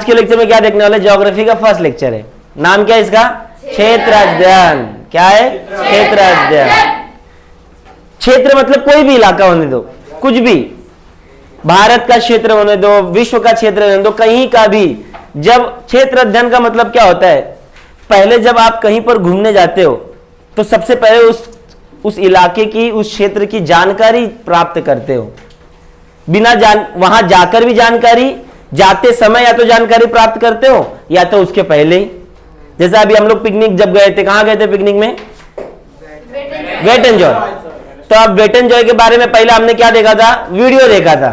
के लेक्चर में क्या देखने वाले? ज्योग्राफी का फर्स्ट लेक्चर है। नाम क्या है इसका? क्षेत्र अध्ययन। क्या है? क्षेत्र अध्ययन। क्षेत्र मतलब कोई भी इलाका होने दो, कुछ भी, भारत का क्षेत्र होने दो, विश्व का क्षेत्र होने दो, कहीं का भी। जब क्षेत्र अध्ययन का मतलब क्या होता है? पहले जब आप कहीं पर घूमने जाते हो तो सबसे पहले उस इलाके की, उस क्षेत्र की जानकारी प्राप्त करते हो। बिना वहां जाकर भी जानकारी, जाते समय या तो जानकारी प्राप्त करते हो या तो उसके पहले ही। जैसे अभी हम लोग पिकनिक जब गए थे, कहां गए थे पिकनिक में? Wait enjoy. तो अब वेट एंजॉय के बारे में पहले हमने क्या देखा था? वीडियो देखा था।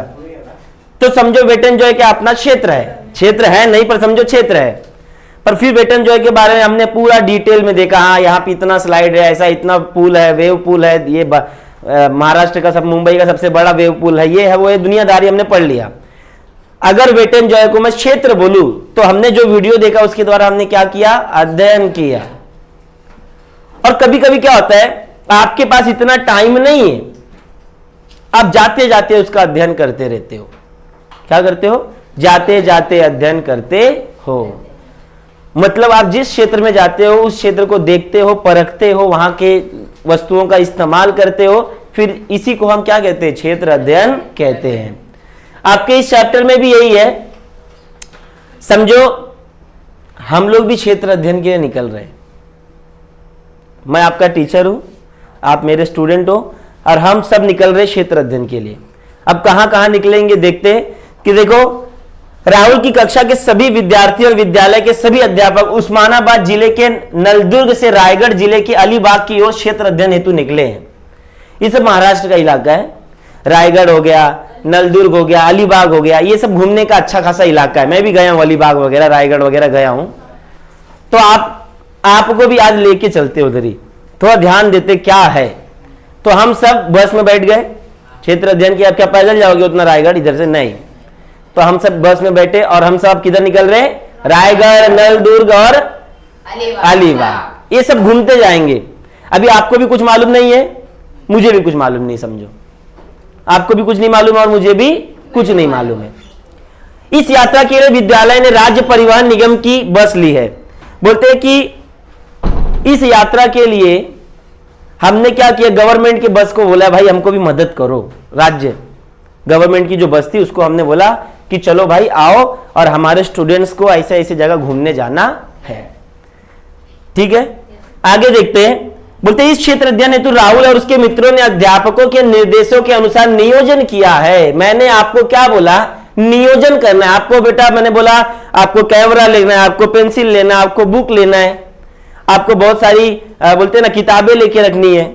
तो समझो वेट एंजॉय क्या अपना क्षेत्र है, क्षेत्र है नहीं पर समझो क्षेत्र है। पर फिर वेट एंजॉय के बारे में हमने पूरा डिटेल में देखा। हाँ, यहाँ पे इतना स्लाइड है, ऐसा इतना पूल है, वेव पूल है, ये महाराष्ट्र का, सब मुंबई का सबसे बड़ा वेव पूल है, ये है वो है, दुनियादारी हमने पढ़ लिया। अगर वेट एंजॉय को मैं क्षेत्र बोलूं तो हमने जो वीडियो देखा उसके द्वारा हमने क्या किया? अध्ययन किया। और कभी कभी क्या होता है, आपके पास इतना टाइम नहीं है, आप जाते जाते उसका अध्ययन करते रहते हो। क्या करते हो? जाते जाते अध्ययन करते हो। मतलब आप जिस क्षेत्र में जाते हो उस क्षेत्र को देखते हो, परखते हो, वहां के वस्तुओं का इस्तेमाल करते हो, फिर इसी को हम क्या कहते हैं? क्षेत्र अध्ययन कहते हैं। आपके इस चैप्टर में भी यही है। समझो हम लोग भी क्षेत्र अध्ययन के लिए निकल रहे हैं। मैं आपका टीचर हूं, आप मेरे स्टूडेंट हो, और हम सब निकल रहे क्षेत्र अध्ययन के लिए। अब कहां कहां निकलेंगे देखते हैं कि देखो, राहुल की कक्षा के सभी विद्यार्थी और विद्यालय के सभी अध्यापक उस्मानाबाद जिले के नलदुर्ग से रायगढ़ जिले के अलीबाग की ओर क्षेत्र अध्ययन हेतु निकले हैं। ये सब महाराष्ट्र का इलाका है। रायगढ़ हो गया, नलदुर्ग हो गया, अलीबाग हो गया, ये सब घूमने का अच्छा खासा इलाका है। मैं भी गया हूं, अलीबाग वगैरह, रायगढ़ वगैरह गया हूं। तो आपको भी आज लेके चलते उधर ही, थोड़ा ध्यान देते क्या है। तो हम सब बस में बैठ गए क्षेत्र अध्ययन किया। क्या पैदल जाओगे उतना रायगढ़ इधर से? नहीं। तो हम सब बस में बैठे और हम सब किधर निकल रहे? रायगढ़, नलदुर्ग और अलीबाग। ये सब घूमते जाएंगे। अभी आपको भी कुछ मालूम नहीं है, मुझे भी कुछ मालूम नहीं, समझो आपको भी कुछ नहीं मालूम और मुझे भी कुछ नहीं मालूम है। इस यात्रा के लिए विद्यालय ने राज्य परिवहन निगम की बस ली है। बोलते हैं कि इस यात्रा के लिए हमने क्या किया? गवर्नमेंट के बस को बोला भाई हमको भी मदद करो। राज्य गवर्नमेंट की जो बस थी उसको हमने बोला कि चलो भाई आओ और हमारे स्टूडेंट्स को ऐसे ऐसे जगह घूमने जाना है। ठीक है, आगे देखते हैं। बोलते इस क्षेत्र अध्ययन हेतु राहुल और उसके मित्रों ने अध्यापकों के निर्देशों के अनुसार नियोजन किया है। मैंने आपको क्या बोला? नियोजन करना है आपको। बेटा मैंने बोला आपको कैमरा लेना है, आपको पेंसिल लेना है, आपको बुक लेना है, आपको बहुत सारी बोलते हैं ना किताबें लेके रखनी है,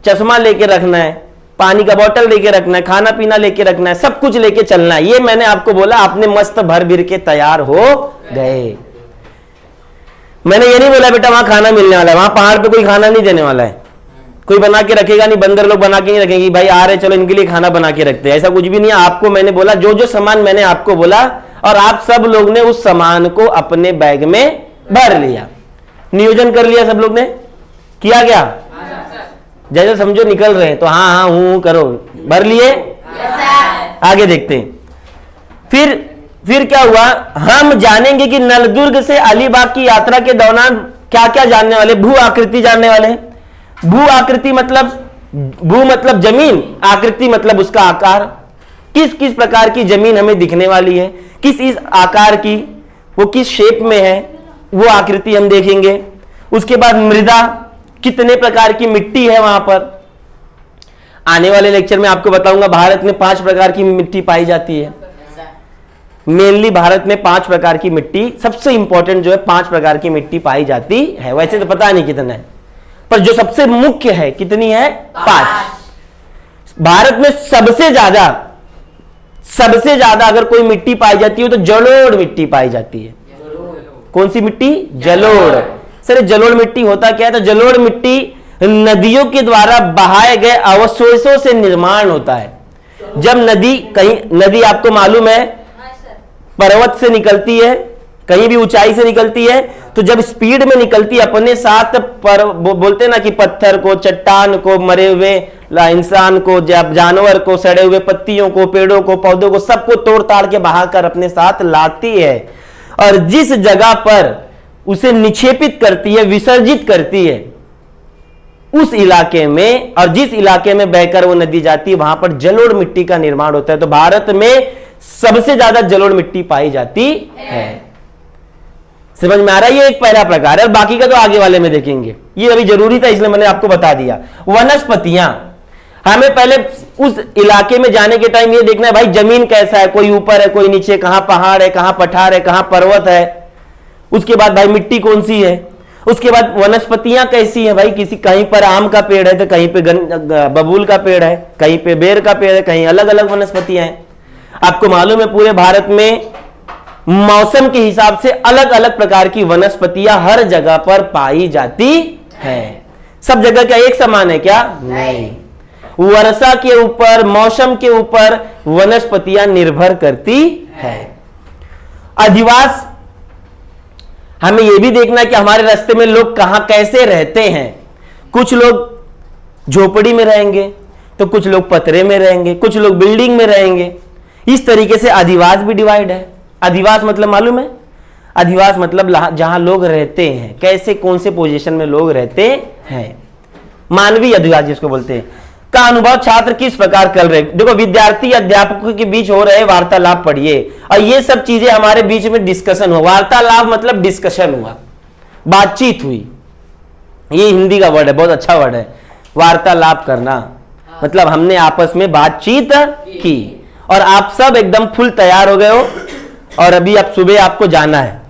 चश्मा लेके रखना है, पानी का बोतल लेके रखना है, खाना पीना लेके रखना है, सब कुछ लेके चलना है। ये मैंने आपको बोला, आपने मस्त भर भर के तैयार हो गए। मैंने ये नहीं बोला बेटा वहां खाना मिलने वाला है, वहां पहाड़ पे कोई खाना नहीं देने वाला है, कोई बना के रखेगा नहीं, बंदर लोग बना के नहीं रखेंगे भाई आ रहे चलो इनके लिए खाना बना के रखते हैं, ऐसा कुछ भी नहीं है। आपको मैंने बोला जो जो सामान मैंने आपको बोला और आप सब लोग ने उस सामान को अपने बैग में भर लिया। नियोजन कर लिया सब लोग ने? किया क्या? जैसे समझो निकल रहे हैं तो हाँ हाँ हूं करो, भर लिए? आगे देखते हैं। फिर क्या हुआ? हम जानेंगे कि नलदुर्ग से अलीबाग की यात्रा के दौरान क्या क्या जानने वाले। भू आकृति जानने वाले। भू आकृति मतलब, भू मतलब जमीन, आकृति मतलब उसका आकार। किस किस प्रकार की जमीन हमें दिखने वाली है, किस इस आकार की, वो किस शेप में है, वो आकृति हम देखेंगे। उसके बाद मृदा, कितने प्रकार की मिट्टी है वहां पर। आने वाले लेक्चर में आपको बताऊंगा भारत में 5 प्रकार की मिट्टी पाई जाती है। मेनली भारत में 5 प्रकार की मिट्टी, सबसे इंपॉर्टेंट जो है 5 प्रकार की मिट्टी पाई जाती है। वैसे तो पता नहीं कितना है, पर जो सबसे मुख्य है कितनी है? 5। भारत में सबसे ज्यादा अगर कोई मिट्टी पाई जाती है तो जलोढ़ मिट्टी पाई जाती है। कौन सी मिट्टी? जलोढ़। सर जलोढ़ मिट्टी होता क्या है? तो जलोढ़ मिट्टी नदियों के द्वारा बहाए गए अवशेषों से निर्माण होता है। जब नदी, कहीं नदी आपको मालूम है पर्वत से निकलती है, कहीं भी ऊंचाई से निकलती है तो जब स्पीड में निकलती है अपने साथ पर बोलते ना कि पत्थर को, चट्टान को, मरे हुए इंसान को, जानवर को, सड़े हुए पत्तियों को, पेड़ों को, पौधों को, सबको तोड़ ताड़ के बहाकर अपने साथ लाती है और जिस जगह पर उसे निक्षेपित करती है, विसर्जित करती है, उस इलाके में और जिस इलाके में बहकर वो नदी जाती है वहां पर जलोढ़ मिट्टी का निर्माण होता है। तो भारत में सबसे ज्यादा जलोढ़ मिट्टी पाई जाती है। समझ में आ रहा है? ये एक पहला प्रकार है और बाकी का तो आगे वाले में देखेंगे। ये अभी जरूरी था इसलिए मैंने आपको बता दिया। वनस्पतियां, हमें पहले उस इलाके में जाने के टाइम ये देखना है भाई जमीन कैसा है, कोई ऊपर है, कोई नीचे, कहां पहाड़ है, कहां पठार है, कहां पर्वत है। उसके बाद भाई मिट्टी कौन सी है, उसके बाद वनस्पतियां कैसी है भाई, किसी कहीं पर आम का पेड़ है तो कहीं पे बबूल का पेड़ है, कहीं पे बेर का पेड़ है, कहीं अलग अलग वनस्पतियां हैं। आपको मालूम है पूरे भारत में मौसम के हिसाब से अलग अलग प्रकार की वनस्पतियां हर जगह पर पाई जाती है। सब जगह क्या एक समान है क्या? नहीं। वर्षा के ऊपर, मौसम के ऊपर वनस्पतियां निर्भर करती है। अधिवास, हमें यह भी देखना है कि हमारे रास्ते में लोग कहां कैसे रहते हैं। कुछ लोग झोपड़ी में रहेंगे तो कुछ लोग पतरे में रहेंगे, कुछ लोग बिल्डिंग में रहेंगे। इस तरीके से अधिवास भी डिवाइड है। अधिवास मतलब मालूम है? अधिवास मतलब जहां लोग रहते हैं, कैसे कौन से पोजीशन में लोग रहते हैं। मानवीय अधिवास जिसको बोलते हैं का अनुभव छात्र किस प्रकार कर रहे। देखो विद्यार्थी अध्यापकों के बीच हो रहे वार्तालाप पढ़िए और ये सब चीजें हमारे बीच में डिस्कशन हुआ। वार्तालाप मतलब डिस्कशन हुआ, बातचीत हुई। ये हिंदी का वर्ड है, बहुत अच्छा वर्ड है। वार्तालाप करना मतलब हमने आपस में बातचीत की और आप सब एकदम फुल तैयार हो गए हो और अभी आप सुबह आपको जाना है।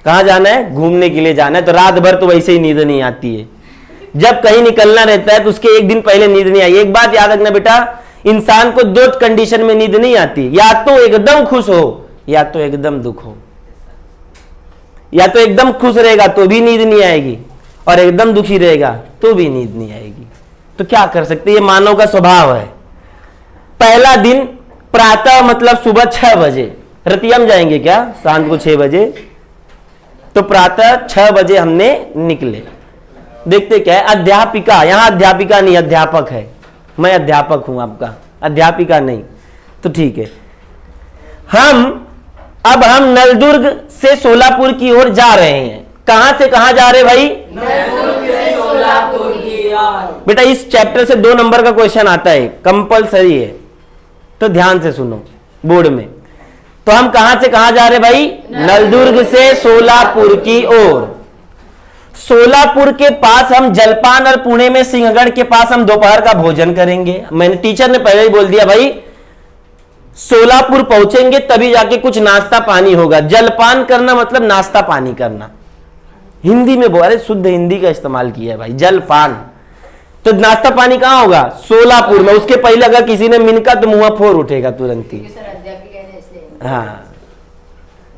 कहां जाना है? घूमने के लिए जाना है। तो रात भर तो वैसे ही नींद नहीं आती है। जब कहीं निकलना रहता है तो उसके एक दिन पहले नींद नहीं आई। एक बात याद रखना बेटा, इंसान को दो कंडीशन में नींद नहीं आती, या तो एकदम खुश हो या तो एकदम दुख हो। या तो एकदम खुश रहेगा तो भी नींद नहीं आएगी और एकदम दुखी रहेगा तो भी नींद नहीं आएगी। तो क्या कर सकते, ये मानव का स्वभाव है। पहला दिन प्रातः मतलब सुबह 6 बजे, रतिया में जाएंगे क्या? शाम को 6 बजे। तो प्रातः 6 बजे हमने निकले। देखते क्या है, अध्यापिका, यहां अध्यापिका नहीं अध्यापक है। मैं अध्यापक हूं आपका, अध्यापिका नहीं। तो ठीक है, अब हम नलदुर्ग से सोलापुर की ओर जा रहे हैं। कहां से कहां जा रहे भाई? नलदुर्ग से सोलापुर की ओर। बेटा इस चैप्टर से 2 नंबर का क्वेश्चन आता है, कंपलसरी है, तो ध्यान से सुनो बोर्ड में। तो हम कहां से कहां जा रहे भाई? नलदुर्ग से सोलापुर की ओर। सोलापुर के पास हम जलपान और पुणे में सिंहगढ़ के पास हम दोपहर का भोजन करेंगे। मैंने टीचर ने पहले ही बोल दिया भाई सोलापुर पहुंचेंगे तभी जाके कुछ नाश्ता पानी होगा। जलपान करना मतलब नाश्ता पानी करना। हिंदी में अरे शुद्ध हिंदी का इस्तेमाल किया है भाई, जलपान। तो नाश्ता पानी कहां होगा? सोलापुर में। उसके पहले अगर किसी ने मिनका तो मुंह फोर उठेगा तुरंत ही। हाँ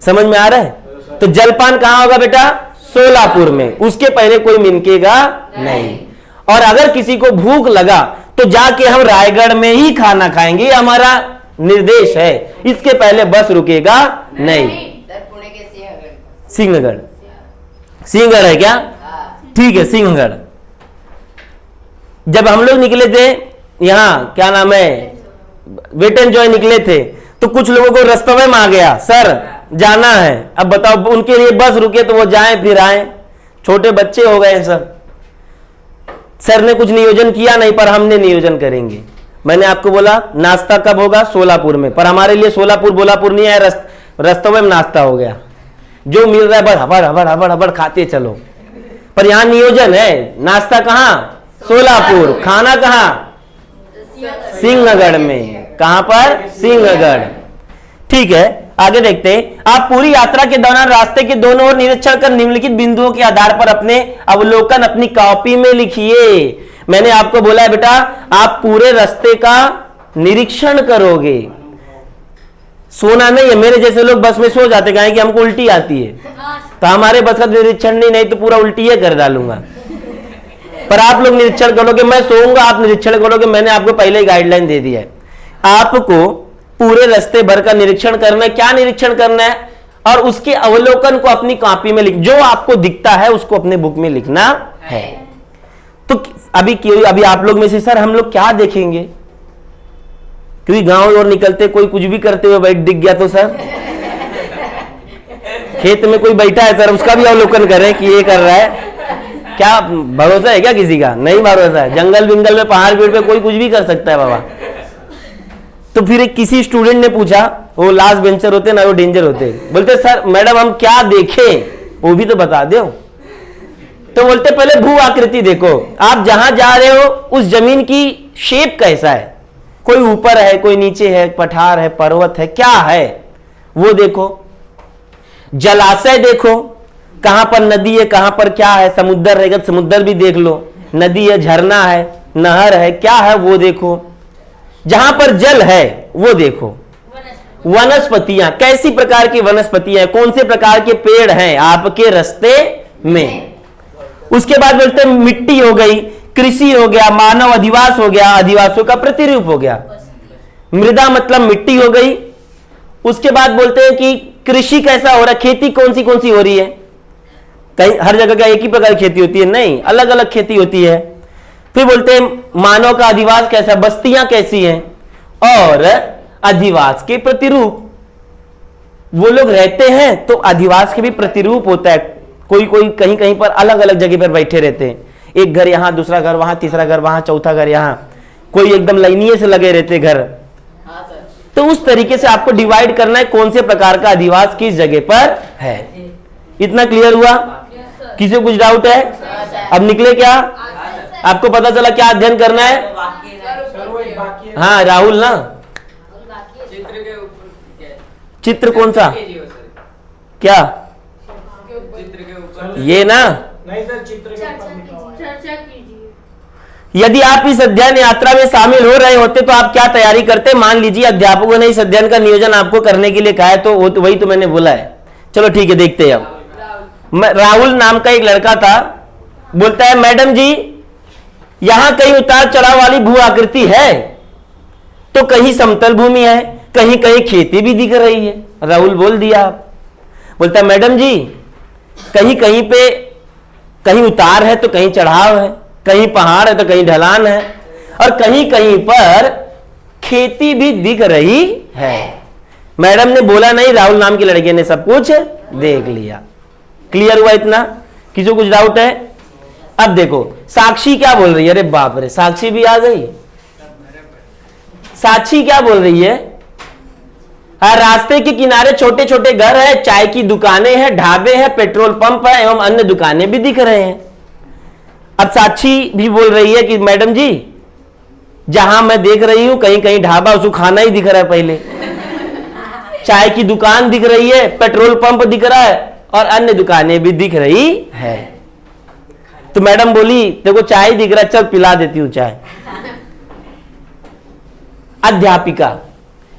समझ में आ रहा है? तो जलपान कहां होगा बेटा? सोलापुर में। उसके पहले कोई मिनकेगा नहीं। और अगर किसी को भूख लगा तो जाके हम रायगढ़ में ही खाना खाएंगे, ये हमारा निर्देश है। इसके पहले बस रुकेगा नहीं। सिंहगढ़, सिंहगढ़ है क्या? ठीक है सिंहगढ़। जब हम लोग निकले थे यहां क्या नाम है वेट एंड जॉय निकले थे तो कुछ लोगों को रास्ते में आ गया सर जाना है। अब बताओ उनके लिए बस रुके तो वो जाएं फिर आए। छोटे बच्चे हो गए सब। सर ने कुछ नियोजन किया नहीं पर हमने नियोजन करेंगे। मैंने आपको बोला नाश्ता कब होगा? सोलापुर में। पर हमारे लिए सोलापुर बोलापुर नहीं है, रास्तों में नाश्ता हो गया। जो मिल रहा है बस हबड़ हबड़ हबड़ हबड़ खाते चलो। पर यहां नियोजन है। नाश्ता कहां? सोलापुर। खाना कहां? सिंहगढ़ में। कहां पर? सिंहगढ़। ठीक है आगे देखते हैं। आप पूरी यात्रा के दौरान रास्ते के दोनों ओर निरीक्षण कर निम्नलिखित बिंदुओं के आधार पर अपने अवलोकन अपनी कॉपी में लिखिए। मैंने आपको बोला है बेटा आप पूरे रास्ते का निरीक्षण करोगे। सोना नहीं है। मेरे जैसे लोग बस में सो जाते कहें कि हमको उल्टी आती है तो हमारे बस का निरीक्षण नहीं तो पूरा उल्टी है कर डालूंगा। पर आप लोग निरीक्षण करोगे, मैं सोऊंगा आप निरीक्षण करोगे। मैंने आपको पहले ही गाइडलाइन दे दिया है। आपको पूरे रास्ते भर का निरीक्षण करना है। क्या निरीक्षण करना है? और उसके अवलोकन को अपनी कॉपी में लिख, जो आपको दिखता है उसको अपने बुक में लिखना है। तो अभी आप लोग में से सर हम लोग क्या देखेंगे, क्योंकि गांव और निकलते कोई कुछ भी करते हुए बैठ दिख गया तो सर खेत में कोई बैठा है सर उसका भी अवलोकन करें कि ये कर रहा है, क्या भरोसा है क्या किसी का? नहीं भरोसा है। जंगल विंगल में पहाड़ पेड़ पे कोई कुछ भी कर सकता है बाबा। तो फिर एक किसी स्टूडेंट ने पूछा, वो लास्ट बेंचर होते ना, वो डेंजर होते, बोलते सर मैडम हम क्या देखें वो भी तो बता दो। तो बोलते पहले भू आकृति देखो, आप जहां जा रहे हो उस जमीन की शेप कैसा है, कोई ऊपर है कोई नीचे है, पठार है पर्वत है, क्या है वो देखो। जलाशय देखो, कहां पर नदी है कहां पर क्या है, समुद्र रहेगा समुद्र भी देख लो, नदी है झरना है नहर है क्या है वो देखो। जहां पर जल है वो देखो। वनस्पतियां, कैसी प्रकार की वनस्पतियां, कौन से प्रकार के पेड़ हैं आपके रास्ते में। उसके बाद बोलते हैं मिट्टी हो गई, कृषि हो गया, मानव अधिवास हो गया, अधिवासों का प्रतिरूप हो गया। मृदा मतलब मिट्टी हो गई। उसके बाद बोलते हैं कि कृषि कैसा हो रहा है, खेती कौन सी हो रही है। कहीं हर जगह का एक ही प्रकार की खेती होती है, नहीं, अलग अलग खेती होती है। फिर बोलते हैं मानव का अधिवास कैसा, बस्तियां कैसी हैं, और अधिवास के प्रतिरूप, वो लोग रहते हैं तो अधिवास के भी प्रतिरूप होता है। कोई कोई कहीं कहीं पर अलग अलग जगह पर बैठे रहते हैं, एक घर यहां दूसरा घर वहां तीसरा घर वहां चौथा घर यहां, कोई एकदम लाइनिये से लगे रहते घर। तो उस तरीके से आपको डिवाइड करना है कौन से प्रकार का अधिवास किस जगह पर है। इतना क्लियर हुआ? किसी को कुछ डाउट है? अब निकले क्या? आपको पता चला क्या अध्ययन करना है? हाँ राहुल ना, चित्र कौन सा, क्या ये ना? नहीं सर, चित्र के ऊपर लिखा हुआ है। चर्चा कीजिए। यदि आप इस अध्ययन यात्रा में शामिल हो रहे होते तो आप क्या तैयारी करते? मान लीजिए अध्यापकों ने इस अध्ययन का नियोजन आपको करने के लिए कहा है, तो वही तो मैंने बोला है। चलो ठीक है, देखते हैं। अब राहुल नाम का एक लड़का था, बोलता है मैडम जी यहां कहीं उतार चढ़ाव वाली भू आकृति है, तो कहीं समतल भूमि है, कहीं कहीं खेती भी दिख रही है। राहुल बोल दिया, बोलता है मैडम जी कहीं कहीं पे कहीं उतार है तो कहीं चढ़ाव है, कहीं पहाड़ है तो कहीं ढलान है, और कहीं कहीं पर खेती भी दिख रही है। मैडम ने बोला नहीं, राहुल नाम की लड़के ने सब कुछ देख लिया। क्लियर हुआ इतना? किसी को कुछ डाउट है? अब देखो साक्षी क्या बोल रही है। अरे बाप रे, साक्षी भी आ गई। साक्षी क्या बोल रही है? रास्ते के किनारे छोटे छोटे घर है, चाय की दुकानें हैं, ढाबे हैं, पेट्रोल पंप है एवं अन्य दुकानें भी दिख रहे हैं। अब साक्षी भी बोल रही है कि मैडम जी जहां मैं देख रही हूं कहीं कहीं ढाबा, उसको खाना ही दिख रहा है, पहले चाय की दुकान दिख रही है, पेट्रोल पंप दिख रहा है और अन्य दुकानें भी दिख रही है। तो मैडम बोली देखो चाय दिख रहा है, चल पिला देती हूं चाय। अध्यापिका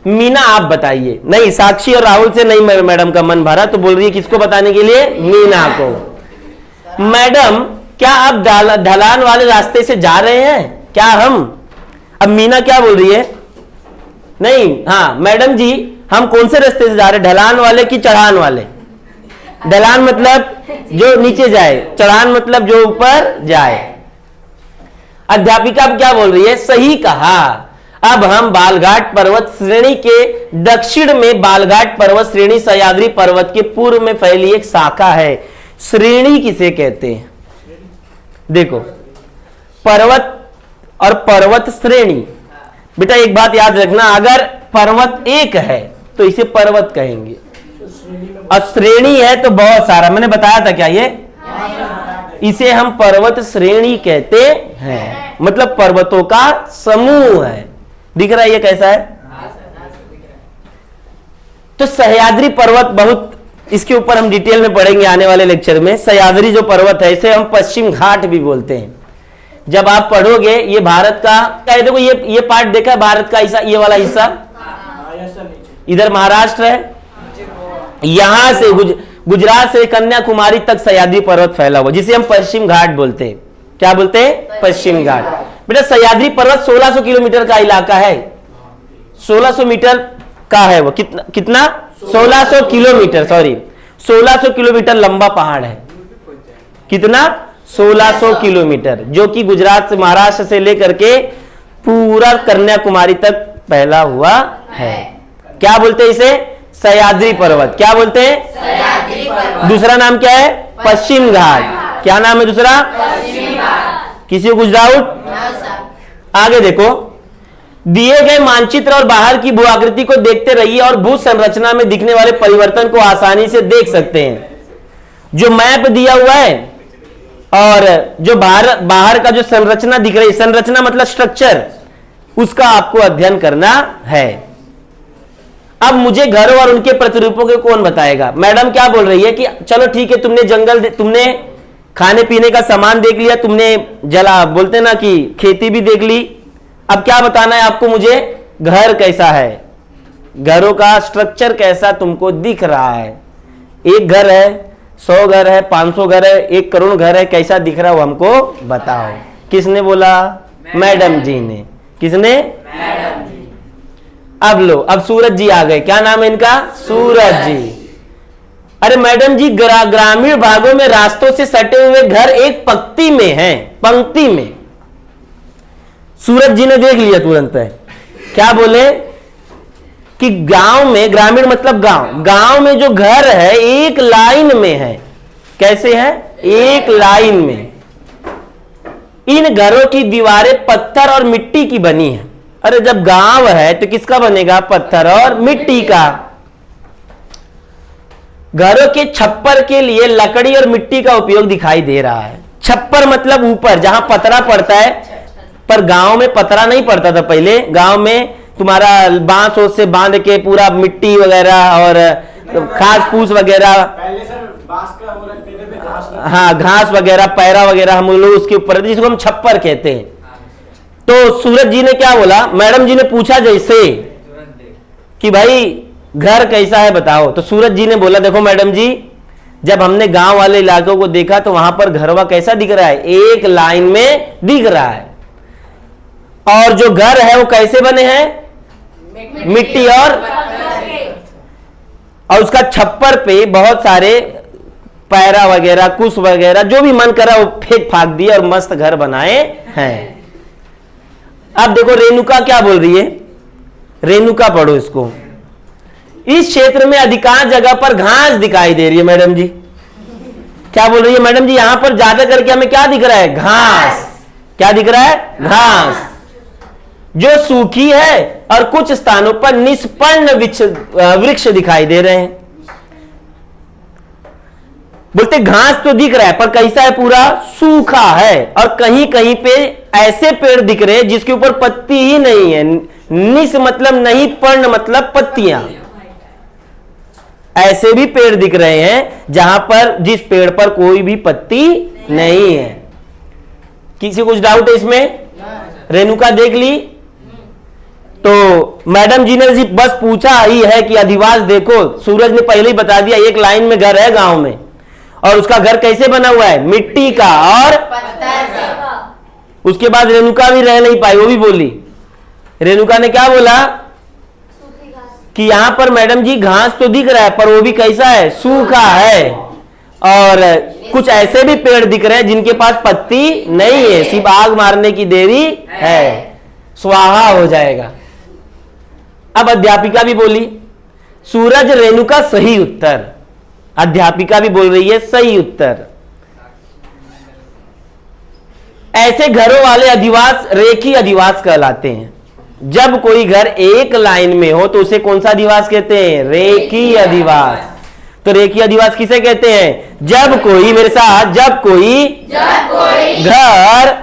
मीना आप बताइए। नहीं, साक्षी और राहुल से नहीं मैडम का मन भरा, तो बोल रही है किसको बताने के लिए? मीना को। मैडम क्या आप ढलान वाले रास्ते से जा रहे हैं क्या हम? अब मीना क्या बोल रही है? नहीं, हाँ मैडम जी हम कौन से रास्ते से जा रहे हैं, ढलान वाले कि चढ़ान वाले? ढलान मतलब जो नीचे जाए, चढ़ान मतलब जो ऊपर जाए। अध्यापिका अब क्या बोल रही है? सही कहा। अब हम बालघाट पर्वत श्रेणी के दक्षिण में, बालघाट पर्वत श्रेणी सह्याद्री पर्वत के पूर्व में फैली एक शाखा है। श्रेणी किसे कहते हैं? देखो पर्वत और पर्वत श्रेणी, बेटा एक बात याद रखना, अगर पर्वत एक है तो इसे पर्वत कहेंगे, और श्रेणी है तो बहुत सारा। मैंने बताया था क्या ये? इसे हम पर्वत श्रेणी कहते हैं, मतलब पर्वतों का समूह है। दिख रहा है ये कैसा है? तो सह्याद्री पर्वत, बहुत इसके ऊपर हम डिटेल में पढ़ेंगे आने वाले लेक्चर में। सह्याद्री जो पर्वत है इसे हम पश्चिम घाट भी बोलते हैं। जब आप पढ़ोगे ये भारत का, देखो ये पार्ट देखा है भारत का, ये वाला हिस्सा इधर महाराष्ट्र है, यहां से गुजरात से कन्याकुमारी तक सह्याद्री पर्वत फैला हुआ, जिसे हम पश्चिम घाट बोलते हैं। क्या बोलते हैं? पश्चिम घाट। बेटा सह्याद्री पर्वत 1600 किलोमीटर का इलाका है, 1600 मीटर का है वो। कितना? 1600 किलोमीटर, सॉरी 1600 किलोमीटर लंबा पहाड़ है। कितना? 1600 किलोमीटर, जो कि गुजरात से, महाराष्ट्र से लेकर के पूरा कन्याकुमारी तक फैला हुआ है। क्या बोलते हैं इसे? सह्याद्री पर्वत। क्या बोलते हैं? सह्याद्री पर्वत। दूसरा नाम क्या है? पश्चिम घाट। क्या नाम है दूसरा? पश्चिमी घाट। किसी को कुछ डाउट? आगे देखो, दिए गए मानचित्र और बाहर की भू आकृति को देखते रहिए और भू संरचना में दिखने वाले परिवर्तन को आसानी से देख सकते हैं। जो मैप दिया हुआ है और जो बाहर का जो संरचना दिख रही है, संरचना मतलब स्ट्रक्चर, उसका आपको अध्ययन करना है। अब मुझे घर और उनके प्रतिरूपों के कौन बताएगा? मैडम क्या बोल रही है कि चलो ठीक है, तुमने जंगल, तुमने खाने पीने का सामान देख लिया, तुमने जला बोलते ना कि खेती भी देख ली, अब क्या बताना है आपको मुझे? घर कैसा है, घरों का स्ट्रक्चर कैसा तुमको दिख रहा है। एक घर है, 100 घर है, 500 घर है, 1 करोड़ घर है, कैसा दिख रहा है वो हमको बताओ। किसने बोला? मैडम जी ने। किसने? मैडम जी। अब लो, अब सूरज जी आ गए। क्या नाम है इनका? सूरज जी। अरे मैडम जी, ग्रामीण भागों में रास्तों से सटे हुए घर एक पंक्ति में हैं, पंक्ति में। सूरज जी ने देख लिया तुरंत है। क्या बोले कि गांव में, ग्रामीण मतलब गांव, गांव में जो घर है एक लाइन में है। कैसे है? एक लाइन में। इन घरों की दीवारें पत्थर और मिट्टी की बनी है। अरे जब गांव है तो किसका बनेगा? पत्थर और मिट्टी का। घरों के छप्पर के लिए लकड़ी और मिट्टी का उपयोग दिखाई दे रहा है। छप्पर मतलब ऊपर जहां पतरा पड़ता है, पर गांव में पतरा नहीं पड़ता था पहले। गांव में तुम्हारा बांस से बांध के पूरा मिट्टी वगैरह और घास फूस वगैरह, पहले सर बांस का वो रखते थे, घास। हाँ घास वगैरह, पैरा वगैरह हम लोग उसके ऊपर, जिसको हम छप्पर कहते हैं। तो सूरज जी ने क्या बोला? मैडम जी ने पूछा जैसे कि भाई घर कैसा है बताओ, तो सूरज जी ने बोला देखो मैडम जी, जब हमने गांव वाले इलाकों को देखा तो वहां पर घरवा कैसा दिख रहा है? एक लाइन में दिख रहा है। और जो घर है वो कैसे बने हैं? मिट्टी और उसका छप्पर पे बहुत सारे पैरा वगैरह, कुश वगैरह, जो भी मन करा वो फेंक फाक दिए और मस्त घर बनाए हैं। अब देखो रेणुका क्या बोल रही है, रेणुका पढ़ो इसको। इस क्षेत्र में अधिकांश जगह पर घास दिखाई दे रही है। मैडम जी क्या बोल रही है? मैडम जी यहां पर ज्यादा करके हमें क्या दिख रहा है? घास। क्या दिख रहा है? घास, जो सूखी है और कुछ स्थानों पर निष्पर्ण वृक्ष दिखाई दे रहे हैं। बोलते घास तो दिख रहा है पर कैसा है? पूरा सूखा है। और कहीं कहीं पे ऐसे पेड़ दिख रहे हैं जिसके ऊपर पत्ती ही नहीं है। निस मतलब नहीं, पर्ण मतलब पत्तियां। ऐसे भी पेड़ दिख रहे हैं जहां पर, जिस पेड़ पर कोई भी पत्ती नहीं है। किसी कुछ डाउट है इसमें? रेणुका देख ली? तो मैडम जी ने बस पूछा ही है कि अधिवास देखो। सूरज ने पहले ही बता दिया, एक लाइन में घर है गांव में, और उसका घर कैसे बना हुआ है? मिट्टी का और पत्थर से। उसके बाद रेणुका भी रह नहीं पाई, वो भी बोली। रेणुका ने क्या बोला कि यहां पर मैडम जी घास तो दिख रहा है पर वो भी कैसा है? सूखा है। और कुछ ऐसे भी पेड़ दिख रहे हैं जिनके पास पत्ती नहीं है, सिर्फ आग मारने की देरी है, स्वाहा हो जाएगा। अब अध्यापिका भी बोली, सूरज रेणुका सही उत्तर। अध्यापिका भी बोल रही है सही उत्तर। ऐसे घरों वाले अधिवास रेखी अधिवास कहलाते हैं। जब कोई घर एक लाइन में हो तो उसे कौन सा अधिवास कहते हैं? रेखी अधिवास। तो रेखी अधिवास किसे कहते हैं? जब कोई, मेरे साथ, जब कोई घर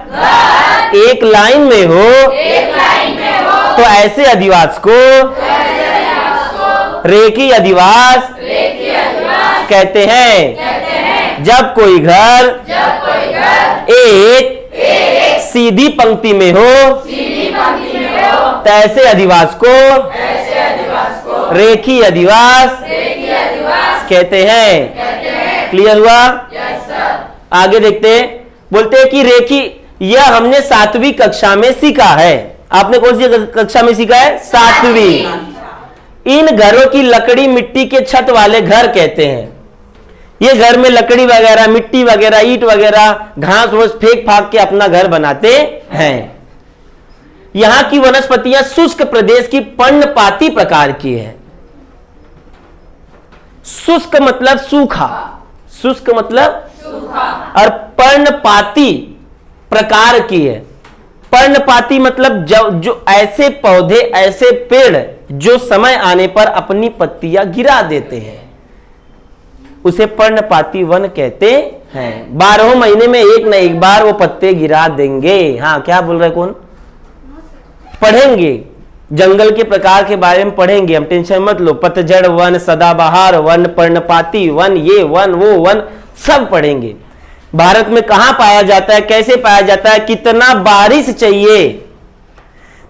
एक लाइन में हो तो ऐसे अधिवास को रेखी अधिवास कहते हैं। जब कोई घर एक सीधी पंक्ति में हो तो ऐसे अधिवास को रेखी अधिवास कहते हैं। क्लियर हुआ? आगे देखते हैं। बोलते हैं कि रेखी, यह हमने 7वीं कक्षा में सीखा है। आपने कौन सी कक्षा में सीखा है? 7वीं। इन घरों की लकड़ी मिट्टी के छत वाले घर कहते हैं। ये घर में लकड़ी वगैरह, मिट्टी वगैरह, ईंट वगैरह, घास वोस फेंक फाक के अपना घर बनाते हैं। यहां की वनस्पतियां शुष्क प्रदेश की पर्णपाती प्रकार की है। शुष्क मतलब सूखा, शुष्क मतलब सूखा, और पर्णपाती प्रकार की है। पर्णपाती मतलब जो ऐसे पौधे, ऐसे पेड़ जो समय आने पर अपनी पत्तियां गिरा देते हैं, उसे पर्णपाती वन कहते हैं। 12 महीने में एक न एक बार वो पत्ते गिरा देंगे। हाँ, क्या बोल रहे कौन? पढ़ेंगे, जंगल के प्रकार के बारे में पढ़ेंगे, हम टेंशन मत लो। पतझड़ वन, सदाबहार वन, पर्णपाती वन, ये वन वो वन सब पढ़ेंगे। भारत में कहां पाया जाता है, कैसे पाया जाता है, कितना बारिश चाहिए।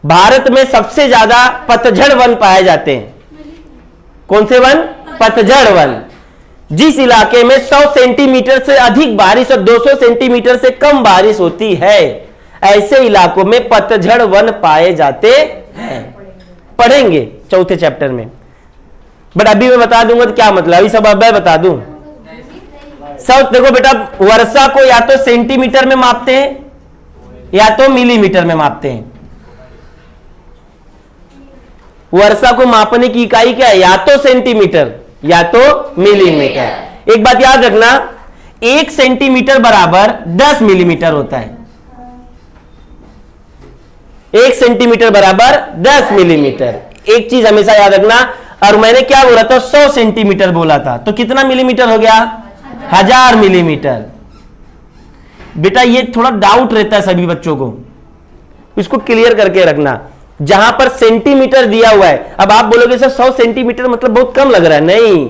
भारत में सबसे ज्यादा पतझड़ वन पाए जाते हैं। कौन से वन? पतझड़ वन। जिस इलाके में 100 सेंटीमीटर से अधिक बारिश और 200 सेंटीमीटर से कम बारिश होती है, ऐसे इलाकों में पतझड़ वन पाए जाते हैं। पढ़ेंगे चौथे चैप्टर में, बट अभी मैं बता दूंगा तो क्या मतलब, अभी सब अब मैं बता दूं। सब देखो बेटा, वर्षा को या तो सेंटीमीटर में मापते हैं या तो मिलीमीटर में मापते हैं। वर्षा को मापने की इकाई क्या है? या तो सेंटीमीटर या तो मिलीमीटर। एक बात याद रखना, 1 सेंटीमीटर बराबर 10 मिलीमीटर होता है। 1 सेंटीमीटर बराबर 10 मिलीमीटर। एक चीज हमेशा याद रखना, और मैंने क्या बोला था? 100 सेंटीमीटर बोला था, तो कितना मिलीमीटर हो गया? 1000 मिलीमीटर। बेटा ये थोड़ा डाउट रहता है सभी बच्चों को, इसको क्लियर करके रखना। जहां पर सेंटीमीटर दिया हुआ है, अब आप बोलोगे सर 100 सेंटीमीटर मतलब बहुत कम लग रहा है। नहीं,